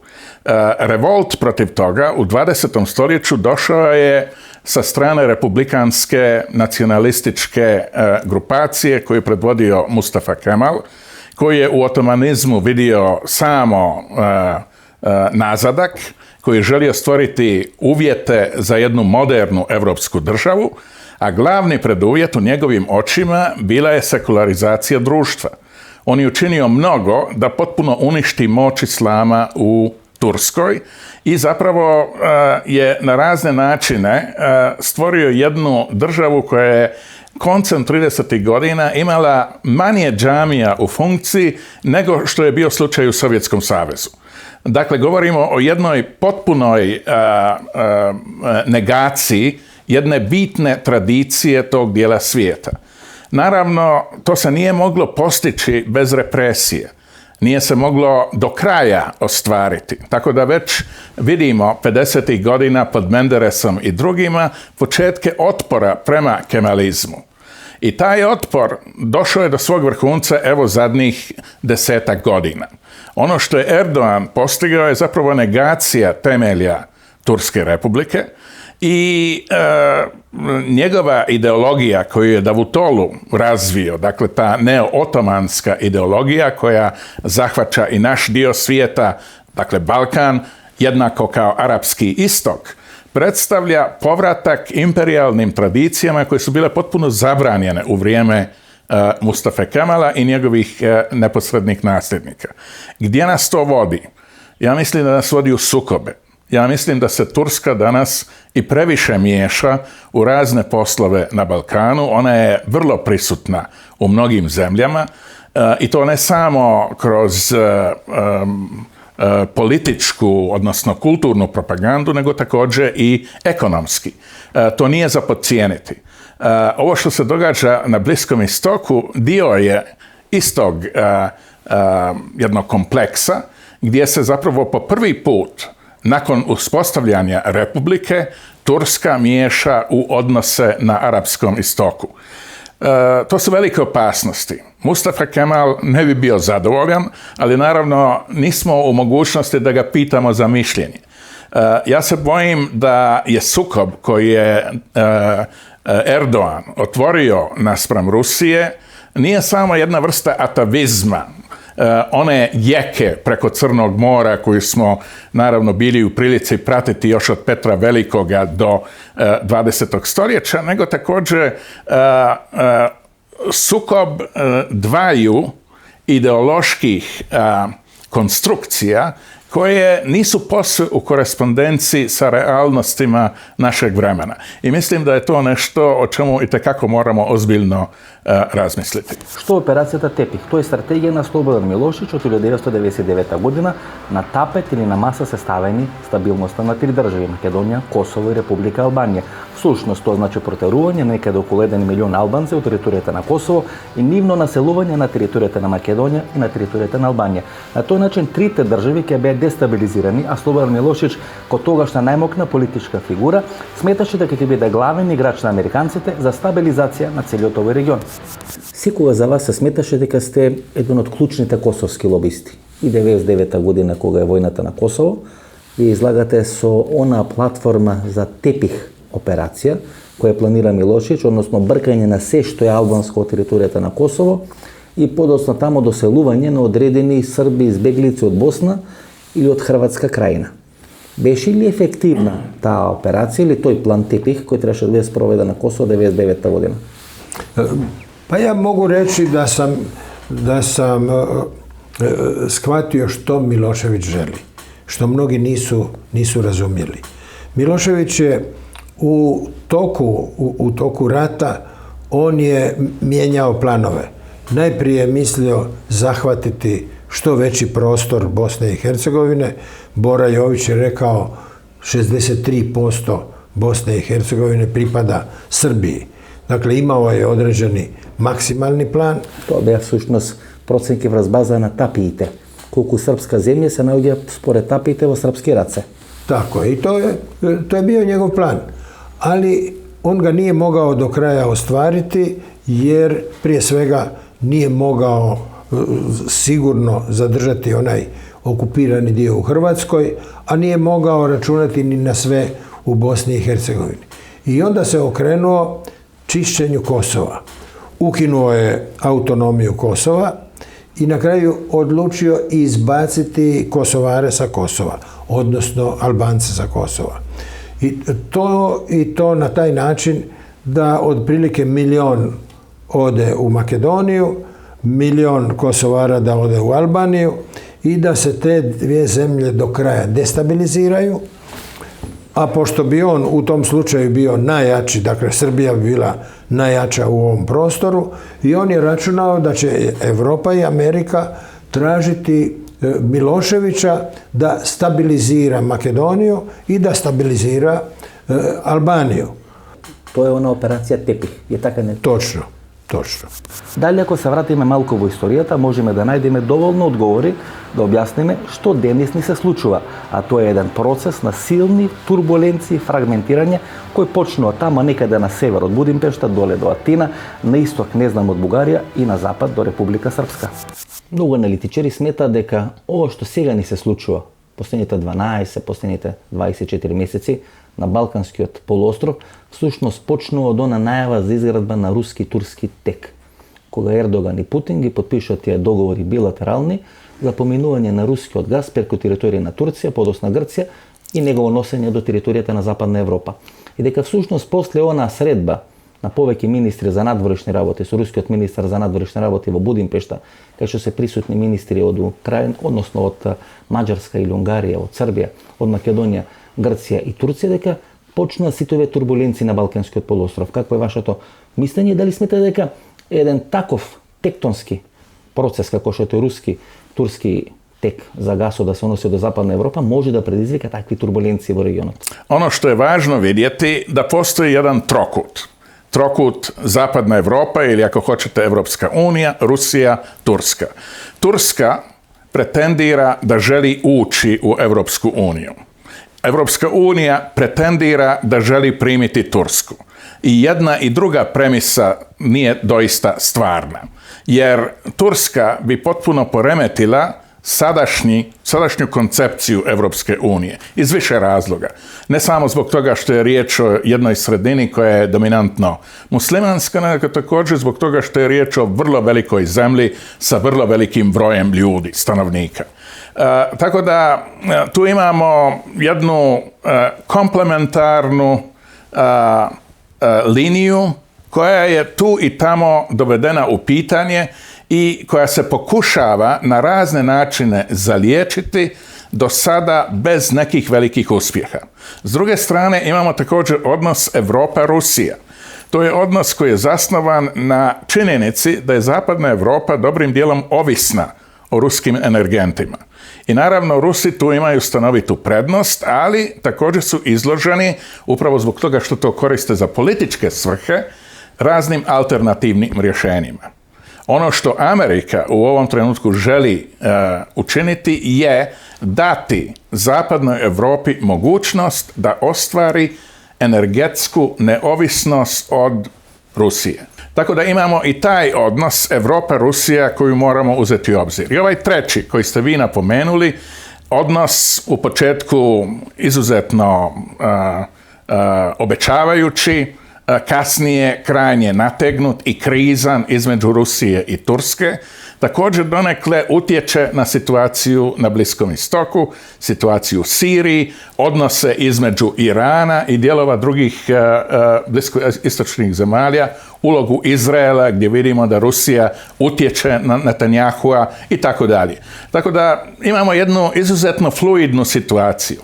G: Revolt protiv toga u 20. stoljeću došao je sa strane republikanske nacionalističke grupacije koju je predvodio Mustafa Kemal, koji je u otomanizmu vidio samo nazadak, koji je želio stvoriti uvjete za jednu modernu evropsku državu, a glavni preduvjet u njegovim očima bila je sekularizacija društva. On je učinio mnogo da potpuno uništi moć islama u Turskoj i zapravo je na razne načine stvorio jednu državu koja je koncem 30. godina imala manje džamija u funkciji nego što je bio slučaj u Sovjetskom savezu. Dakle, govorimo o jednoj potpunoj negaciji jedne bitne tradicije tog dijela svijeta. Naravno, to se nije moglo postići bez represije. Nije se moglo do kraja ostvariti. Tako da već vidimo 50. godina pod Menderesom i drugima početke otpora prema kemalizmu. I taj otpor došao je do svog vrhunca evo zadnjih 10 godina. Ono što je Erdogan postigao je zapravo negacija temelja Turske republike i njegova ideologija koju je Davutoglu razvio, dakle ta neo-otomanska ideologija koja zahvaća i naš dio svijeta, dakle Balkan, jednako kao arapski istok, predstavlja povratak imperijalnim tradicijama koje su bile potpuno zabranjene u vrijeme Mustafe Kemala i njegovih neposrednih nasljednika. Gdje nas to vodi? Ja mislim da nas vodi u sukobe. Ja mislim da se Turska danas i previše miješa u razne poslove na Balkanu. Ona je vrlo prisutna u mnogim zemljama i to ne samo kroz političku, odnosno kulturnu propagandu, nego također i ekonomski. To nije za podcijeniti. Ovo što se događa na Bliskom istoku dio je istog jednog kompleksa gdje se zapravo po prvi put nakon uspostavljanja republike Turska miješa u odnose na arapskom istoku. To su velike opasnosti. Mustafa Kemal ne bi bio zadovoljan, ali naravno nismo u mogućnosti da ga pitamo za mišljenje. Ja se bojim da je sukob koji je Erdogan otvorio naspram Rusije nije samo jedna vrsta atavizma, one jeke preko Crnog mora koju smo naravno bili u prilici pratiti još od Petra Velikoga do 20. stoljeća, nego također sukob dvaju ideoloških konstrukcija koje nisu posve u korespondenciji sa realnostima našeg vremena. I mislim da je to nešto o čemu itekako moramo ozbiljno razmisliti.
A: Што операцијата Тепих? Тоа е стратегија на Слободан Милошевич од 1999 година. На тапет или на маса се ставени стабилноста на три држави: Македонија, Косово и Република Албанија. Всушност тоа значи протерување некаде околу 1 милион албанци од територијата на Косово и нивно населување на територијата на Македонија и на територијата на Албанија. На тој начин трите држави ќе беа дестабилизирани, а Слободан Милошевич, кој тогашна најмокна политичка фигура, сметаше дека ќе биде главен играч на американците за стабилизација на целиот овој регион. Секогаш за вас се сметаше дека сте еден од клучните косовски лобисти. И 99 година кога е војната на Косово, ви излагате со она платформа за Тепих операција која планира Милошевич, односно бркање на се што е албанско од територијата на Косово и подоцна тамо доселување на одредени срби избеглици од Босна или од Хрватска крајина. Беше ли ефективна таа операција или тој план Тепих кој требаше да биде спроведен на Косово 99 година?
B: Pa ja mogu reći da sam shvatio što Milošević želi, što mnogi nisu razumjeli. Milošević je u toku rata, on je mijenjao planove. Najprije je mislio zahvatiti što veći prostor Bosne i Hercegovine. Bora Jović je rekao 63% Bosne i Hercegovine pripada Srbiji. Dakle, imao je određeni maksimalni plan.
A: Тоа беа всушност проценки врз база на тапиите. Колку српска земја се наоѓа според тапиите во српски раце.
B: Tako je. I to je bio njegov plan. Ali on ga nije mogao do kraja ostvariti jer prije svega nije mogao sigurno zadržati onaj okupirani dio u Hrvatskoj, a nije mogao računati ni na sve u Bosni i Hercegovini. I onda se okrenuo čišćenju Kosova. Ukinuo je autonomiju Kosova i na kraju odlučio izbaciti Kosovare sa Kosova, odnosno Albance sa Kosova. I to na taj način da otprilike 1 milion ode u Makedoniju, 1 milion Kosovara da ode u Albaniju i da se te dvije zemlje do kraja destabiliziraju. A pošto bi on u tom slučaju bio najjači, dakle Srbija bi bila najjača u ovom prostoru, i on je računao da će Europa i Amerika tražiti Miloševića da stabilizira Makedoniju i da stabilizira Albaniju.
A: Тоа е она операција Тепих. Je така не?
B: Točno.
A: Дали ако се вратиме малку во историјата, можеме да најдеме доволно одговори да објасниме што денес ни се случува, а тоа е еден процес на силни турбуленции, фрагментирање, кој почнува тама некаде на север од Будимпешта доле до Атина, на исток не знам од Бугарија и на запад до Република Српска. Многу аналитичари сметаат дека ова што сега ни се случува, последните 12, последните 24 месеци на Балканскиот полуостров, всушност почнува од она најава за изградба на руски-турски тек. Кога Ердоган и Путин ги подпишат тие договори билатерални за поминување на рускиот газ преку територија на Турција, подосна Грција и негово носење до територијата на Западна Европа. И дека всушност после она средба на повеќе министри за надворешни работи со рускиот министар за надворешни работи во Будимпешта, кај што се присутни министри од Украина, односно од Маđarска или Унгарија, од Србија, од Македонија, Грција и Турција, дека почнаа сите овие турбуленции на Балканскиот полуостров. Какво е вашето мислење? Дали сметате дека еден таков тектонски процес како што е руски, турски тек за гасот да се носи до Западна Европа може да предизвика такви турбуленции во регионот?
G: Ono što je važno vidjeti da postoji jedan trokut. Trokut Zapadna Evropa ili ako hoćete Evropska unija, Rusija, Turska. Turska pretendira da želi ući u Evropsku uniju. Evropska unija pretendira da želi primiti Tursku. I jedna i druga premisa nije doista stvarna. Jer Turska bi potpuno poremetila sadašnju koncepciju Evropske unije iz više razloga. Ne samo zbog toga što je riječ o jednoj sredini koja je dominantno muslimanska, nego također zbog toga što je riječ o vrlo velikoj zemlji sa vrlo velikim brojem ljudi, stanovnika. Tako da tu imamo jednu komplementarnu liniju koja je tu i tamo dovedena u pitanje i koja se pokušava na razne načine zaliječiti, do sada bez nekih velikih uspjeha. S druge strane imamo također odnos Evropa-Rusija. To je odnos koji je zasnovan na činjenici da je Zapadna Europa dobrim dijelom ovisna o ruskim energentima. I naravno Rusi tu imaju stanovitu prednost, ali također su izloženi, upravo zbog toga što to koriste za političke svrhe, raznim alternativnim rješenjima. Ono što Amerika u ovom trenutku želi učiniti je dati Zapadnoj Europi mogućnost da ostvari energetsku neovisnost od Rusije. Tako da imamo i taj odnos Evropa-Rusija koju moramo uzeti u obzir. I ovaj treći koji ste vi napomenuli, odnos u početku izuzetno obećavajući, kasnije krajnje nategnut i krizan između Rusije i Turske, također donekle utječe na situaciju na Bliskom istoku, situaciju u Siriji, odnose između Irana i dijelova drugih bliskoistočnih zemalja, ulogu Izraela gdje vidimo da Rusija utječe na Netanjahua i tako dalje. Tako da imamo jednu izuzetno fluidnu situaciju.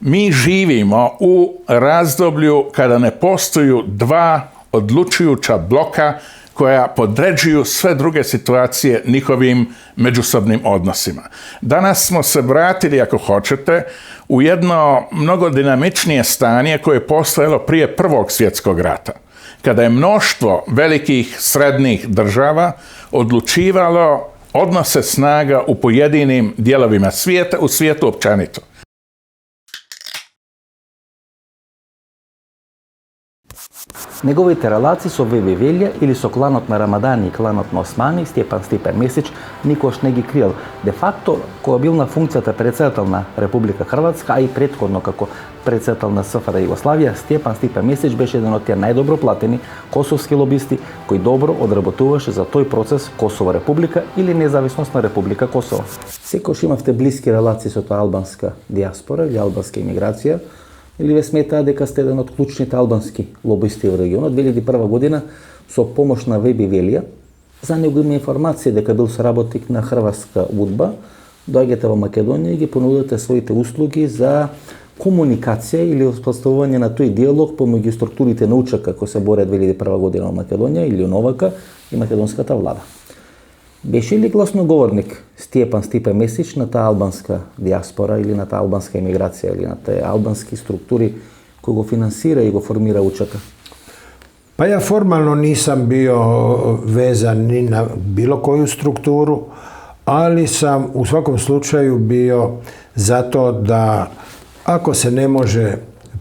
G: Mi živimo u razdoblju kada ne postoju dva odlučujuća bloka koja podređuju sve druge situacije njihovim međusobnim odnosima. Danas smo se vratili, ako hoćete, u jedno mnogo dinamičnije stanje koje je postojalo prije Prvog svjetskog rata, kada je mnoštvo velikih srednjih država odlučivalo odnose snaga u pojedinim dijelovima svijeta, u svijetu općenito.
A: Неговите релации со ВВ Велја или со кланот на Рамадани и кланот на Османи, Степан Стипе Месич, никош не ги криел. Де факто, кога бил на функцијата председател на Република Хрватска, а и предходно како председател на СФР Југославија, Степан Стипе Месич беше еден од тие најдобро платени косовски лобисти кој добро одработуваше за тој процес Косово Република или независност на Република Косово. Секош имавте блиски релации со тоа албанска диаспора или албанска имиграција, или ве сметаа дека сте еден од клучните албански лобисти во регионот. 2001 година со помош на ВБ Велја, за него има информација дека бил соработник на Хрватска УДБА, доаѓате во Македонија и ги понудите своите услуги за комуникација или успоставување на тој диалог помеѓу структурите на УЧК кои се борат 2001 година во Македонија или УНОВАК и македонската влада. Беше ли гласноговорник Степан Стипе Месич на таа албанска диаспора или на таа албанска емиграција или на таа албански структури кои го финансира и го формира УЧК?
B: Pa ja formalno nisam bio vezan ni na bilo koju strukturu, ali sam u svakom slučaju bio za to da ako se ne može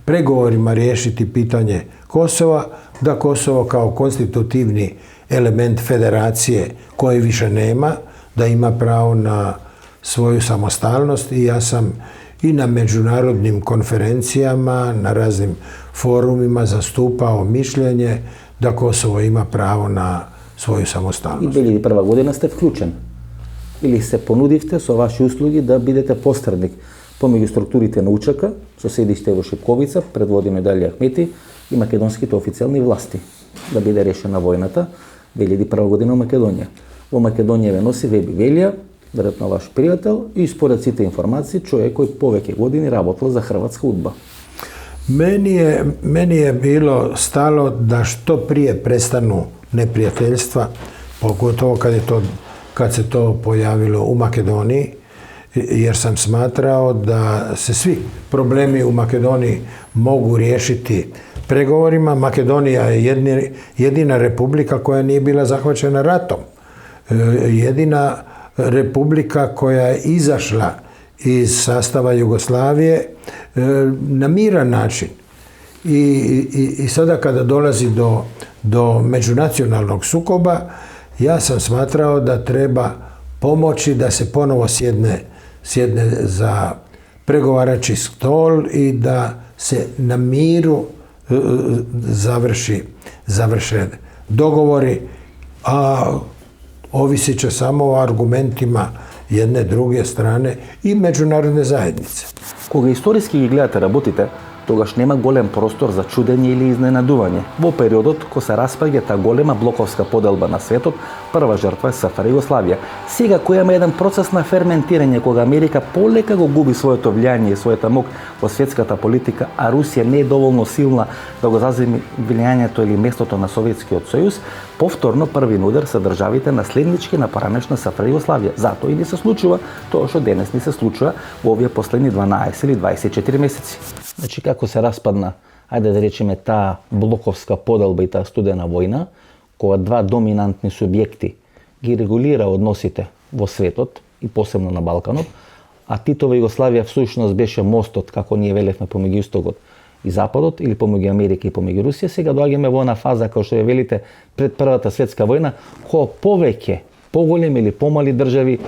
B: pregovorima riješiti pitanje Kosova, da Kosovo kao konstitutivni element federacije koje više nema, da ima pravo na svoju samostalnost i ja sam i na međunarodnim konferencijama, na raznim forumima zastupao mišljenje da Kosovo ima pravo na svoju
A: I
B: samostalnost.
A: 2001 godina ste vključen. Ili se ponudivte со ваши услуги да бидете посредник помеѓу структурите на УЧК, со седиште во Шипковица, предводено и Дали Ахмети, и македонските официјални власти, да биде решена војната 2001 година во Македонија. Во Македонија ве носи Веби Велија, веројатно ваш пријател, и според сите информации, човек кој повеќе години работел за Хрватска удба.
B: Meni je bilo stalo da što prije prestanu neprijateljstva, pogotovo kad se to pojavilo u Makedoniji, jer sam smatrao da se svi problemi u Makedoniji mogu riješiti pregovorima. Makedonija je jedina republika koja nije bila zahvaćena ratom. Jedina republika koja je izašla iz sastava Jugoslavije na miran način. I sada kada dolazi do međunacionalnog sukoba, ja sam smatrao da treba pomoći da se ponovo sjedne za pregovarački stol i da se na miru završe dogovori, a ovisit će samo o argumentima jedne druge strane i međunarodne zajednice.
A: Кога историски ги гледате работите, тогаш нема голем простор за чудење или изненадување. Во периодот кога се распаѓа таа голема блоковска поделба на светот, прва жртва е СФР Југославија. Сега која има еден процес на ферментирање, кога Америка полека го губи своето влијание и својата мок во светската политика, а Русија не е доволно силна да го заземи влијанието или местото на Советскиот сојуз, повторно првин удар се државите наследнички на поранешна СФР Југославија. Затоа и ни се случува тоа што денес ни се случува во овие последни 12 или 24 месеци. Значи, како се распадна, ајде да речеме, таа блоковска поделба и таа студена војна, кога два доминантни субјекти ги регулира односите во светот и посебно на Балканот, а Титова Југославија всушност беше мостот, како ние велевме, помеѓу Истокот и Западот, или помеѓу Америка и помеѓу Русија. Сега доаѓаме во една фаза, како што ја велите, пред Првата светска војна, кога повеќе, поголеми или помали држави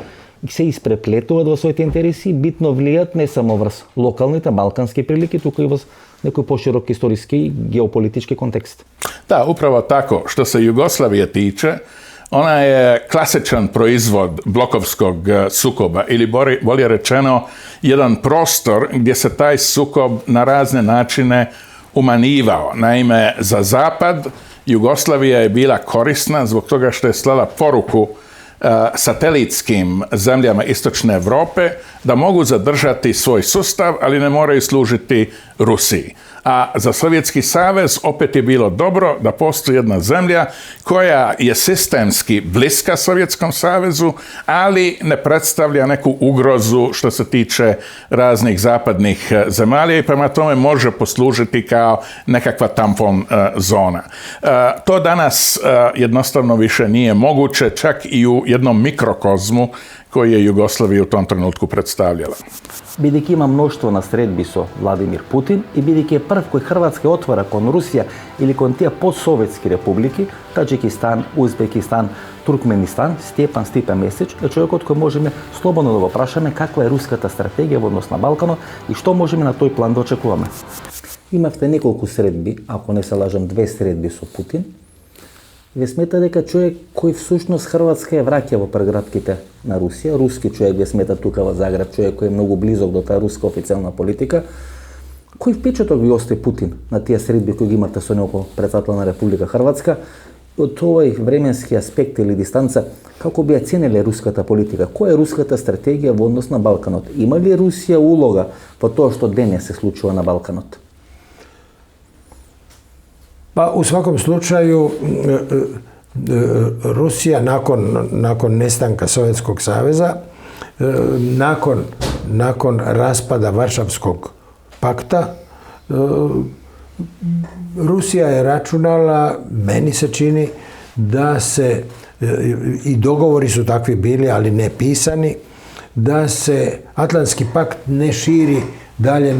A: се испреплетуваат во своите интереси и битно влијат не само врз локалните балкански прилики, туку и во некој поширок историски и геополитички контекст.
G: Da, upravo tako. Što se Jugoslavije tiče, ona je klasičan proizvod blokovskog sukoba ili bolje rečeno jedan prostor gdje se taj sukob na razne načine umanjivao. Naime, za Zapad Jugoslavija je bila korisna zbog toga što je slala poruku satelitskim zemljama Istočne Europe da mogu zadržati svoj sustav, ali ne moraju služiti Rusiji. A za Sovjetski savez opet je bilo dobro da postoji jedna zemlja koja je sistemski bliska Sovjetskom savezu, ali ne predstavlja neku ugrozu što se tiče raznih zapadnih zemalja i prema tome može poslužiti kao nekakva tampon zona. To danas jednostavno više nije moguće, čak i u jednom mikrokozmu koji je Jugoslavija u tom trenutku predstavljala.
A: Бидејќи има мноштво на средби со Владимир Путин и бидејќи е прв кој Хрватска отвора кон Русија или кон тие постсоветски републики, Таџикистан, Узбекистан, Туркменистан, Степан Стипе Месич е човекот кој можеме слободно да го прашаме каква е руската стратегија во однос на Балканот и што можеме на тој план да очекуваме. Имавте неколку средби, ако не се лажам, 2 средби со Путин. Ве смета дека човек кој всушност Хрватска ја враќа во прегратките на Русија, руски човек ве смета тука во Загреб, човек кој е многу близок до таа руска официјална политика, кој впечаток ви остави Путин на тие средби кои ги имате со него председател на Република Хрватска? Од овој временски аспект или дистанца, како би ја ценеле руската политика? Која е руската стратегија во однос на Балканот? Има ли Русија улога во тоа што денес се случува на Балканот?
B: Pa u svakom slučaju Rusija nakon nestanka Sovjetskog saveza, nakon raspada Varšavskog pakta, Rusija je računala, meni se čini, da se, i dogovori su takvi bili, ali ne pisani, da se Atlantski pakt ne širi dalje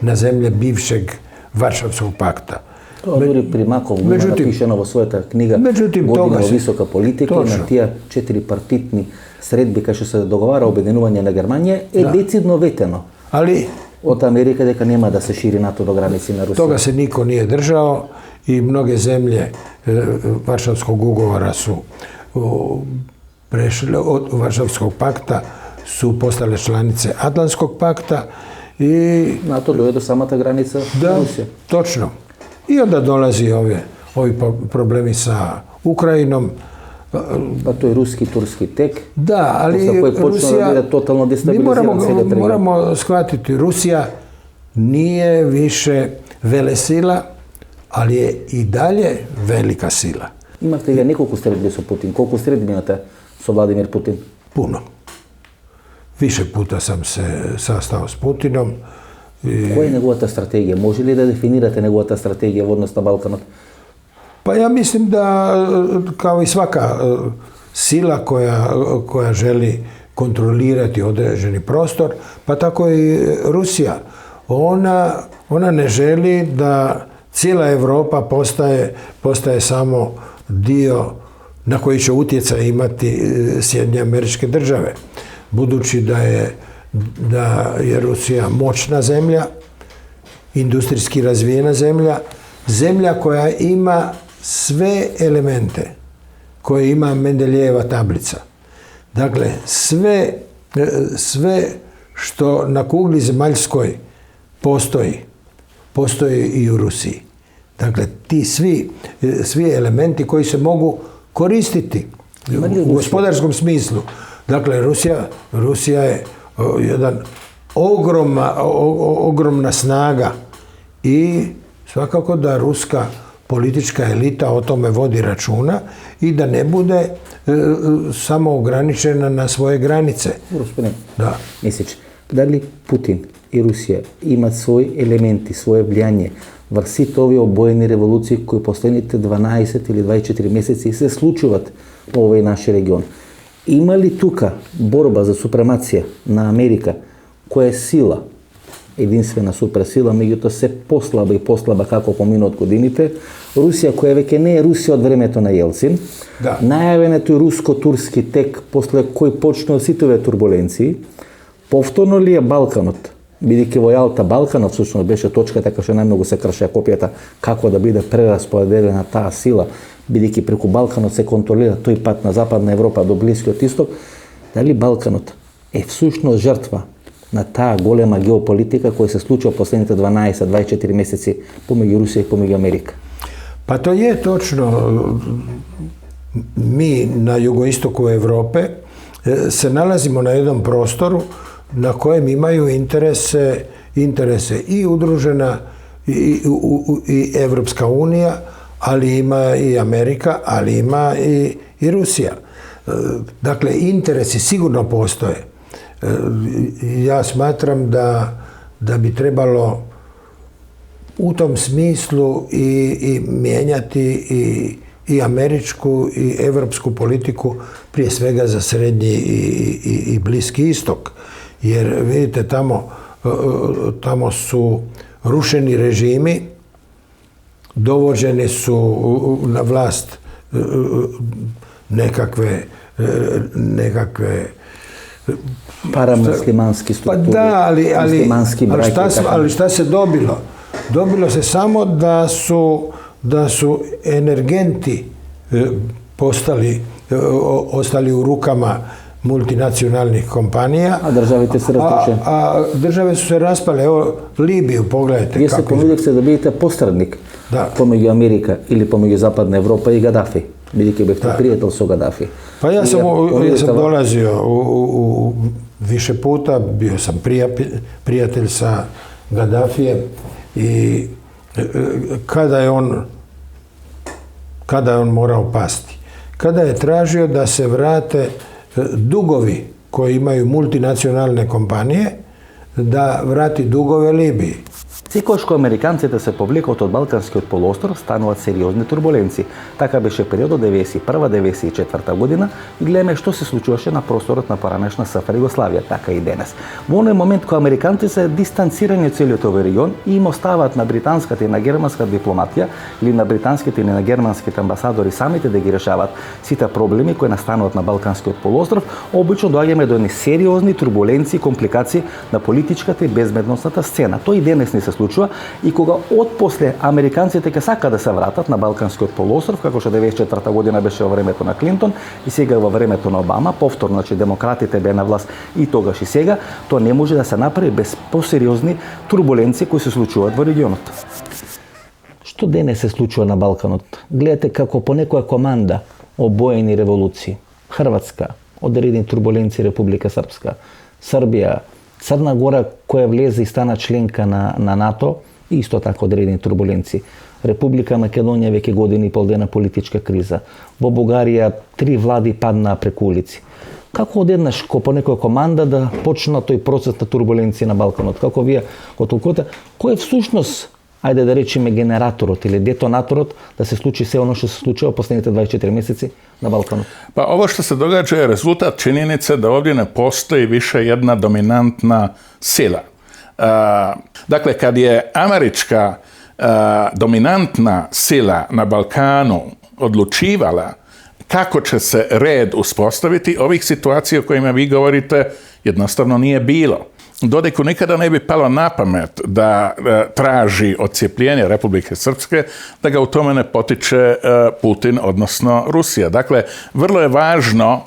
B: na zemlje bivšeg Varšavskog pakta.
A: To Juri Primakov ima napišeno v svojata knjiga Godina visoka politika i na tija 4-partitni sredbi, kaj še se dogovara objedinjuvanje na Germanije, je decidno veteno.
B: Ali
A: od Amerike deka nema da se širi NATO do granici na Rusiju.
B: Toga se niko nije držao i mnoge zemlje Varšavskog ugovora su prešle od Varšavskog pakta, su postale članice Atlantskog pakta i
A: NATO doje do samata granica Rusije.
B: Točno. I onda dolazi ovi problemi sa Ukrajinom.
A: Pa to je ruski, turski tek.
B: Da, ali Rusija, mi moramo shvatiti, Rusija nije više velesila, ali je i dalje velika sila.
A: Imate li nekoliko sredbi sa Putin? Koliko sredbi imate sa Vladimir Putin?
B: Puno. Više puta sam se sastao s Putinom.
A: Koja je njegovata strategija? Može li da definirate njegovata strategija v odnos na Balkanot?
B: Pa ja mislim da, kao i svaka sila koja želi kontrolirati određeni prostor, pa tako i Rusija, ona ne želi da cijela Europa postaje samo dio na koji će utjecaj imati Sjedinjene Američke Države. Budući da je Rusija moćna zemlja, industrijski razvijena zemlja koja ima sve elemente koje ima Mendeljejeva tablica. Dakle, sve što na kugli zemaljskoj postoji i u Rusiji. Dakle, ti svi elementi koji se mogu koristiti u gospodarskom smislu. Dakle, Rusija je jedan ogromna snaga i svakako da ruska politička elita o tome vodi računa i da ne bude samo ograničena na svoje granice.
A: Gospodine Mesić, da li Putin i Rusija imaju svoji elementi, svoje vlijanje v vsi ovi obojeni revoluciji koji poslednjite 12 ili 24 meseci se slučuvat u ovaj naš region? Ima li tuka borba za supremacija na Amerika koja je sila, jedinstvena supersila, međutim se poslaba kako pominu od godiните. Rusija koja veke ne je Rusija od vremeta na Jelcin. Najavljeno je to rusko-turski tek posle koji počnu sitove turbulenciji. Повторно ли е Балканот? Бидејќи во Јалта Балканот всушност беше точка така што најмногу се кршеа копијата како да биде прераспределена таа сила, бидејќи преку Балканот се контролира тој пат на Западна Европа до Блискиот Исток. Дали Балканот е всушност жртва на таа голема геополитика која се случува последните 12-24 месеци помеѓу Русија и помеѓу Америка?
B: Pa to je točno. Mi na jugoistoku Europe se nalazimo na jednom prostoru na kojem imaju interese i udružena i Evropska unija, ali ima i Amerika, ali ima i Rusija. Dakle, interesi sigurno postoje. Ja smatram da bi trebalo u tom smislu i mijenjati i američku i evropsku politiku, prije svega za Srednji i Bliski istok. Jer vidite, tamo su rušeni režimi, dovođeni su na vlast nekakve
A: paramuslimanski strukture.
B: Pa da, ali šta se dobilo? Dobilo se samo da su energenti ostali u rukama multinacionalnih kompanija.
A: A državite se različe?
B: A države su se raspale. Evo, Libiju, pogledajte.
A: Вие се понудихте да бидете посредник помеѓу Америка или помеѓу Западна Европа и Гадафи, бидејќи бевте пријател со Гадафи.
B: Pa ja sam dolazio više puta, bio sam prijatelj sa Gadafijem i kada je on morao pasti? Kada je tražio da se vrate dugovi koji imaju multinacionalne kompanije, da vrati dugove Libiji.
A: Секогаш кога американците се повлекот од Балканскиот полуостров, стануваат сериозни турбуленции. Така беше периодот 91-94 година и гледаме што се случуваше на просторот на поранешна СФР Југославија, така и денес. Во оној момент кога американците се дистанцирани од целиот овој регион и им оставаат на британската и на германска дипломатија или на британските или на германските амбасадори самите да ги решаваат сите проблеми кои настануваат на Балканскиот полуостров, обично доаѓаме до едни сериозни турбуленции, компликации на политичката и безбедносната сцена. Тој и денес не се случува и кога отпосле американците ќе сакаат да се вратат на Балканскиот полуостров, како што 94 година беше во времето на Клинтон и сега во времето на Обама, повторно, значи демократите беа на власт и тогаш и сега, тоа не може да се направи без посериозни турбуленции кои се случуваат во регионот. Што денес се случува на Балканот? Гледате како по некоја команда обоени револуции. Хрватска, одредени турбуленции Република Српска, Србија, Црна Гора која влезе и стана членка на НАТО, исто така одредени турбуленции. Република Македонија веќе години и пол дена политичка криза. Во Бугарија 3 влади паднаа преку улици. Како одеднаш по некоја команда да почна тој процес на турбуленции на Балканот? Како вие го толкувате? Кој е всушност, ајде да речеме, генераторот или детонаторот да се случи се оно што се случува последните 24 месеци на Балканот?
G: Pa ovo što se događa je rezultat činjenice da ovdje ne postoji više jedna dominantna sila. Dakle, kad je američka dominantna sila na Balkanu odlučivala kako će se red uspostaviti, ovih situacija o kojima vi govorite jednostavno nije bilo. Dodiku nikada ne bi palo na pamet da traži odcijepljenje Republike Srpske, da ga u tome ne potiče Putin, odnosno Rusija. Dakle, vrlo je važno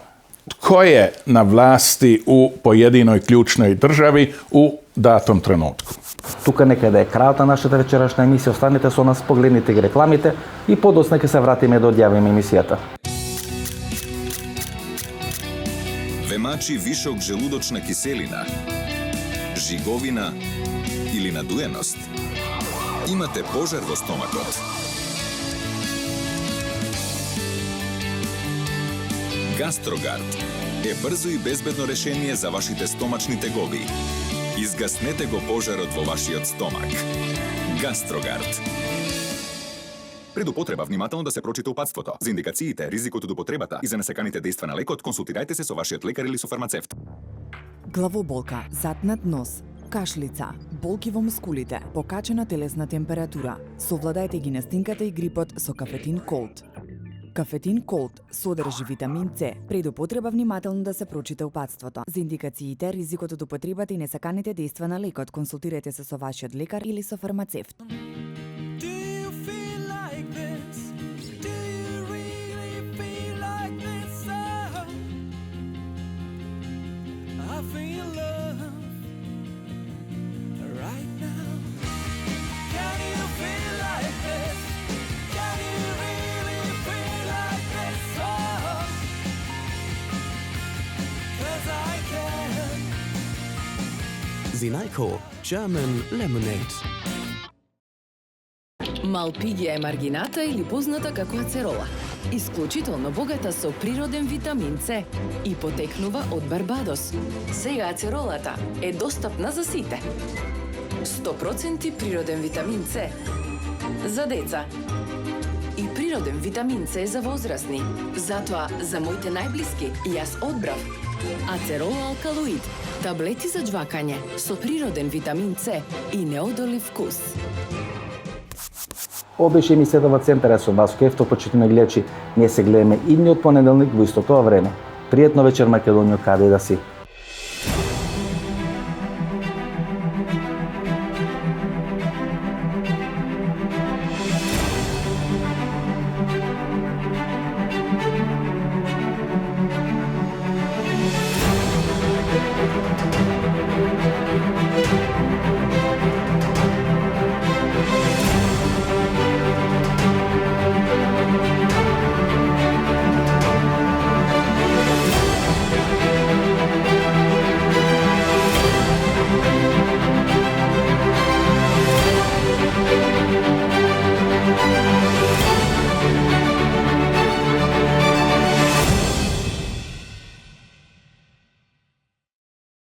G: tko je na vlasti u pojedinoj ključnoj državi u datom trenutku.
A: Тука некаде е крајот на нашата вечерашна емисија. Останете со нас, погледнете ги рекламите и подоцна ќе се вратиме да одјавиме емисијата.
C: Вемачи вишок желудочна киселина, жиговина или надуеност. Имате пожар во стомакот. Гастрогард е брзо и безбедно решение за вашите стомачни тегоби. Изгаснете го пожарот во вашиот стомак. Гастрогард. Пред употреба внимателно да се прочита упатството. За индикациите, ризикот од употребата и за несаканите дејства на лекот, консултирајте се со вашиот лекар или со фармацевт.
D: Главоболка, затнат нос, кашлица, болки во мускулите, покачена телесна температура. Совладајте ги настинката и грипот со кафетин Колд. Кафетин Колд содржи витамин С. Пред употреба внимателно да се прочита упатството. За индикациите, ризикот од употребата и несаканите дејства на лекот, консултирајте се со вашиот лекар или со фармацевт.
E: Zinalco German Lemonade.
F: Малпигија е маргината или позната како ацерола. Исклучително богата со природен витамин С и потекнува од Барбадос. Сега ацеролата е достапна за сите. 100% природен витамин С за деца. И природен витамин С за возрастни. Затоа за моите најблиски јас одбрав Ацерола алкалоид, таблети за џвакање со природен витамин С и неодолив вкус.
A: Ова беше емисијата во Центар со Васко Ефтов, почитувани гледачи. Ние се гледаме идниот понеделник во исто тоа време. Пријатно вечер, Македонија, каде да си.